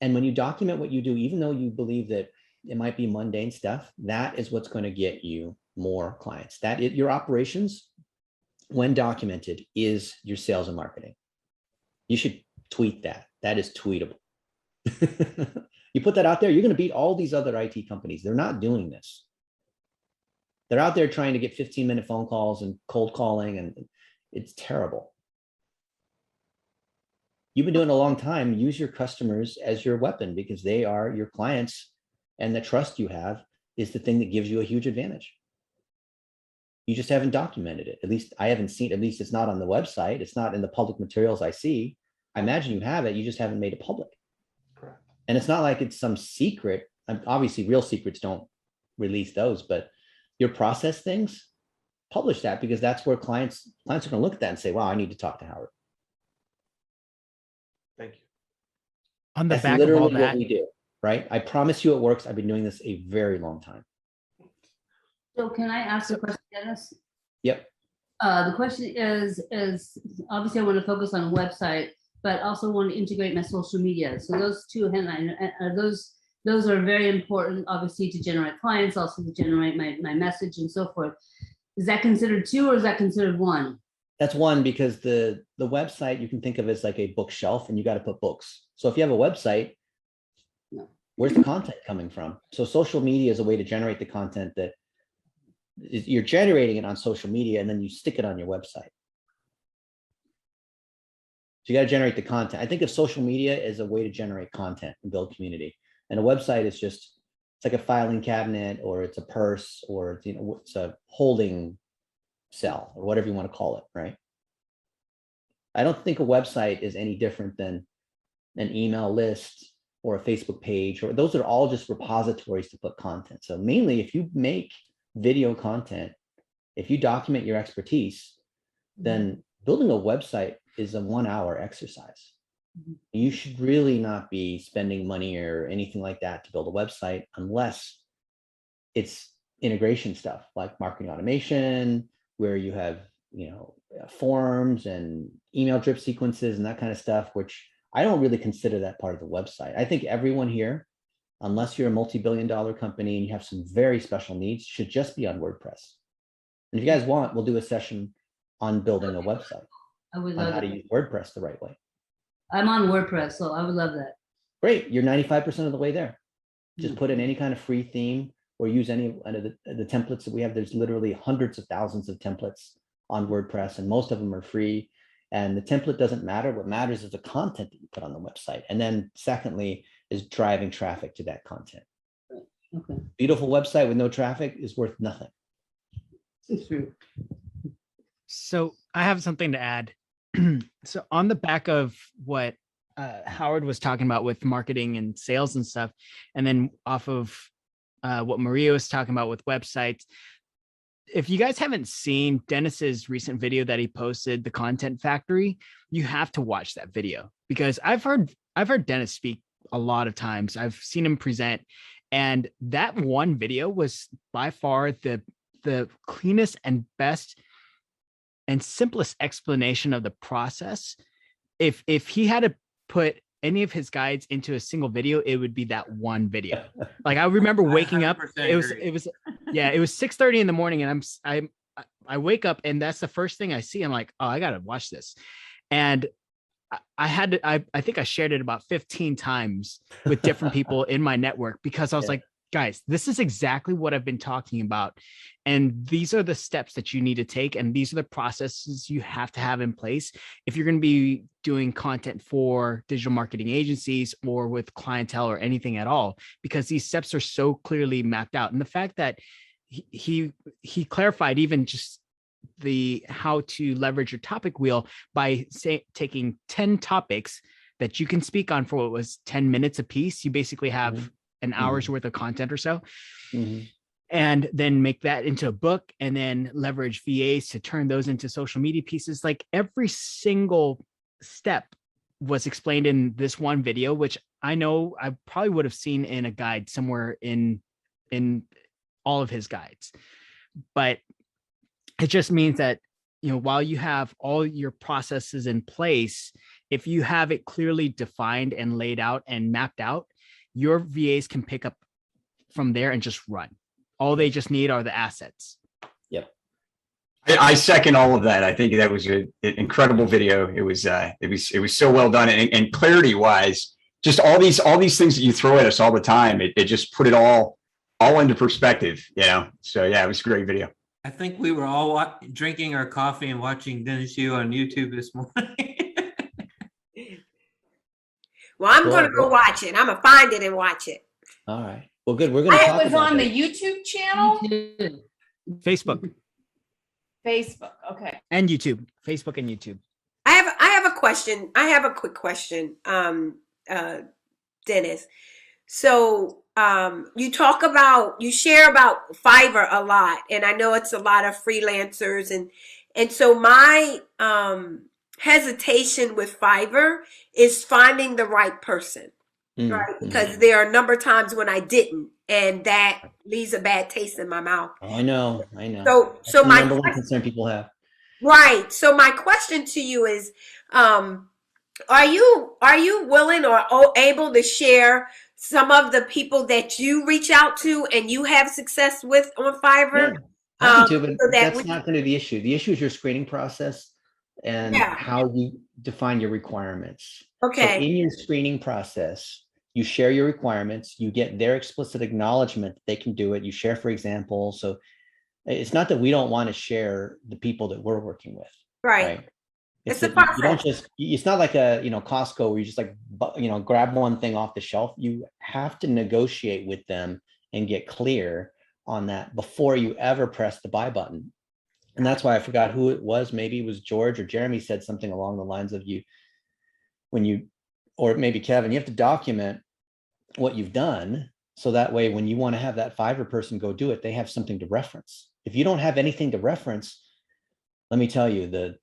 And when you document what you do, even though you believe that it might be mundane stuff, that is what's going to get you more clients. Your operations, when documented, is your sales and marketing. You should tweet that. That is tweetable. You put that out there, you're going to beat all these other IT companies. They're not doing this. They're out there trying to get 15-minute phone calls and cold calling, and it's terrible. You've been doing it a long time. Use your customers as your weapon because they are your clients, and the trust you have is the thing that gives you a huge advantage. You just haven't documented it. At least I haven't seen, at least it's not on the website. It's not in the public materials I see. I imagine you have it. You just haven't made it public. Correct. And it's not like it's some secret. Obviously, real secrets don't release those, but your process things, publish that because that's where clients are going to look at that and say, wow, I need to talk to Howard. Thank you. On the That's back literally of all that, what we do, right? I promise you it works. I've been doing this a very long time. So can I ask a question, Dennis? Yep. The question is obviously I want to focus on a website, but also want to integrate my social media. So those two, those are very important, obviously, to generate clients, also to generate my message and so forth. Is that considered two or is that considered one? That's one, because the website you can think of as like a bookshelf, and you got to put books. So if you have a website, where's the content coming from? So social media is a way to generate the content that you're generating it on social media, and then you stick it on your website. So you got to generate the content. I think of social media as a way to generate content and build community. And a website is just, it's like a filing cabinet, or it's a purse, or it's a holding cell, or whatever you want to call it, right? I don't think a website is any different than an email list or a Facebook page, or those are all just repositories to put content. So mainly if you make video content, if you document your expertise, then building a website is a 1-hour exercise. You should really not be spending money or anything like that to build a website unless it's integration stuff like marketing automation, where you have, forms and email drip sequences and that kind of stuff, which I don't really consider that part of the website. I think everyone here, unless you're a multi-billion-dollar company and you have some very special needs, should just be on WordPress. And if you guys want, we'll do a session on building a website, I would on love how to that. use WordPress the right way. I'm on WordPress, so I would love that. Great, you're 95% of the way there. Just put in any kind of free theme or use any of the templates that we have. There's literally hundreds of thousands of templates on WordPress, and most of them are free. And the template doesn't matter. What matters is the content that you put on the website. And then secondly is driving traffic to that content. Okay. Beautiful website with no traffic is worth nothing. It's true. So I have something to add. So on the back of what Howard was talking about with marketing and sales and stuff, and then off of what Maria was talking about with websites, if you guys haven't seen Dennis's recent video that he posted, The Content Factory, you have to watch that video, because I've heard Dennis speak a lot of times. I've seen him present, and that one video was by far the cleanest and best and simplest explanation of the process. If he had to put any of his guides into a single video, it would be that one video. Like I remember waking up, it was 6:30 in the morning, and I wake up and that's the first thing I see. I'm like, oh, I gotta watch this. And I think I shared it about 15 times with different people in my network, because I was like, guys, this is exactly what I've been talking about. And these are the steps that you need to take. And these are the processes you have to have in place if you're going to be doing content for digital marketing agencies or with clientele or anything at all, because these steps are so clearly mapped out. And the fact that he clarified even just how to leverage your topic wheel by taking 10 topics that you can speak on for what was 10 minutes a piece. You basically have an hour's worth of content or so, and then make that into a book, and then leverage VAs to turn those into social media pieces. Like every single step was explained in this one video, which I know I probably would have seen in a guide somewhere in all of his guides. But it just means that, while you have all your processes in place, if you have it clearly defined and laid out and mapped out, your VAs can pick up from there and just run. All they just need are the assets. Yep. I second all of that. I think that was an incredible video. It was so well done, and clarity wise, just all these things that you throw at us all the time, it just put it all into perspective, So yeah, it was a great video. I think we were all drinking our coffee and watching Dennis Yu on YouTube this morning. Well, I'm going to go watch it. I'm going to find it and watch it. All right. Well, good. We're going to talk It was about on that. the YouTube channel? Facebook. Facebook. Okay. And YouTube. Facebook and YouTube. I have a question. I have a quick question, Dennis. So you share about Fiverr a lot, and I know it's a lot of freelancers, and so my hesitation with Fiverr is finding the right person, right? Because there are a number of times when I didn't, and that leaves a bad taste in my mouth. I know. So my number one concern people have. Right. So my question to you is, are you willing or able to share some of the people that you reach out to and you have success with on Fiverr? Yeah, happy to, but so that's not going to be the issue. The issue is your screening process and how you define your requirements. Okay. So in your screening process, you share your requirements, you get their explicit acknowledgement that they can do it. You share, for example, so it's not that we don't want to share the people that we're working with. Right. It's a process. You don't just, it's not like a, Costco where you just like, grab one thing off the shelf. You have to negotiate with them and get clear on that before you ever press the buy button. And that's why I forgot who it was. Maybe it was George or Jeremy said something along the lines of or maybe Kevin, you have to document what you've done. So that way, when you want to have that Fiverr person go do it, they have something to reference. If you don't have anything to reference, let me tell you, the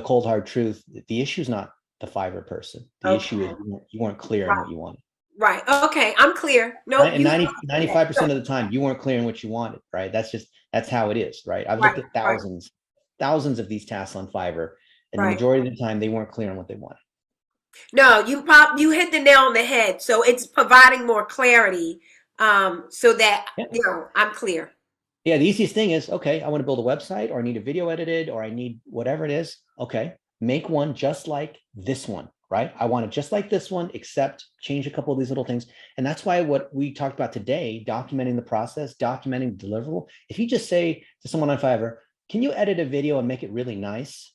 cold hard truth, the issue is not the Fiverr person. The issue is you weren't clear on what you wanted. Right. Okay. I'm clear. No. And 95% of the time you weren't clear on what you wanted, right? That's how it is, right? I've looked at thousands of these tasks on Fiverr, and the majority of the time they weren't clear on what they wanted. No, you hit the nail on the head. So it's providing more clarity, so that I'm clear. Yeah, the easiest thing is, okay, I want to build a website, or I need a video edited, or I need whatever it is. Okay, make one just like this one, right? I want it just like this one, except change a couple of these little things. And that's why what we talked about today, documenting the process, documenting the deliverable. If you just say to someone on Fiverr, can you edit a video and make it really nice?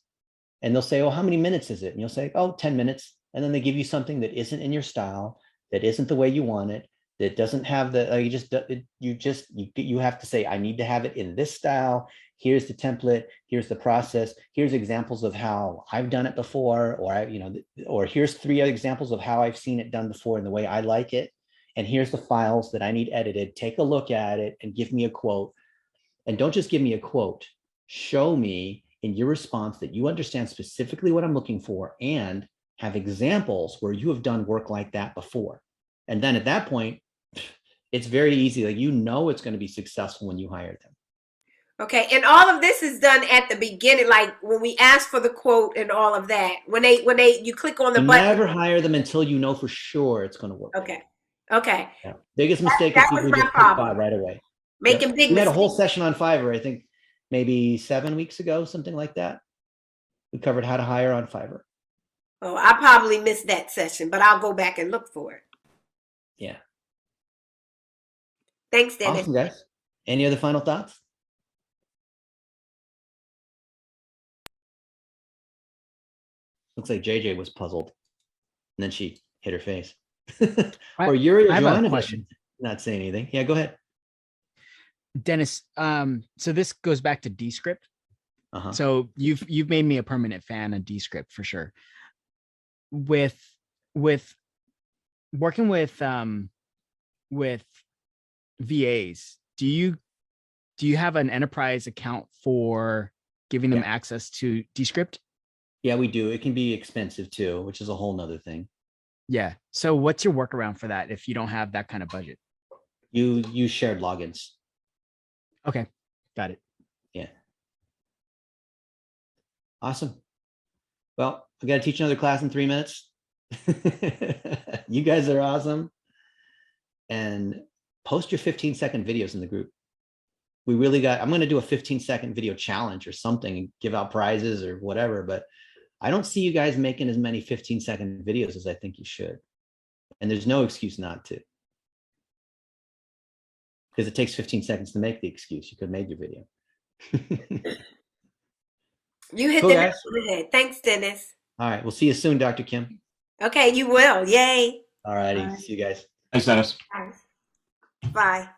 And they'll say, oh, how many minutes is it? And you'll say, oh, 10 minutes. And then they give you something that isn't in your style, that isn't the way you want it, that doesn't have the, you have to say, I need to have it in this style. Here's the template. Here's the process. Here's examples of how I've done it before, or here's 3 other examples of how I've seen it done before and the way I like it. And here's the files that I need edited. Take a look at it and give me a quote. And don't just give me a quote. Show me in your response that you understand specifically what I'm looking for and have examples where you have done work like that before. And then at that point, it's very easy. Like, it's going to be successful when you hire them. Okay. And all of this is done at the beginning, like when we ask for the quote and all of that, when you click on the button. Never hire them until you know for sure it's going to work. Okay. Yeah. Biggest mistake is people just click buy right away. Making big mistakes. We had a whole session on Fiverr, I think maybe 7 weeks ago, something like that. We covered how to hire on Fiverr. Oh, I probably missed that session, but I'll go back and look for it. Yeah. Thanks, Dennis. Awesome, guys. Any other final thoughts? Looks like JJ was puzzled, and then she hit her face. Or Yuri, I have a question. Not saying anything. Yeah, go ahead. Dennis, so this goes back to Descript. So you've made me a permanent fan of Descript for sure. With working with VAs, do you have an enterprise account for giving them access to Descript? Yeah, we do. It can be expensive too, which is a whole nother thing. Yeah. So what's your workaround for that if you don't have that kind of budget? You use shared logins. Okay. Got it. Yeah. Awesome. Well, I got to teach another class in 3 minutes. You guys are awesome. And post your 15-second videos in the group. I'm going to do a 15-second video challenge or something and give out prizes or whatever, but I don't see you guys making as many 15-second videos as I think you should. And there's no excuse not to. Because it takes 15 seconds to make the excuse. You could have made your video. You hit the nail on the head. Thanks, Dennis. All right. We'll see you soon, Dr. Kim. Okay, you will. Yay. All righty. See you guys. Thanks, Dennis. Bye.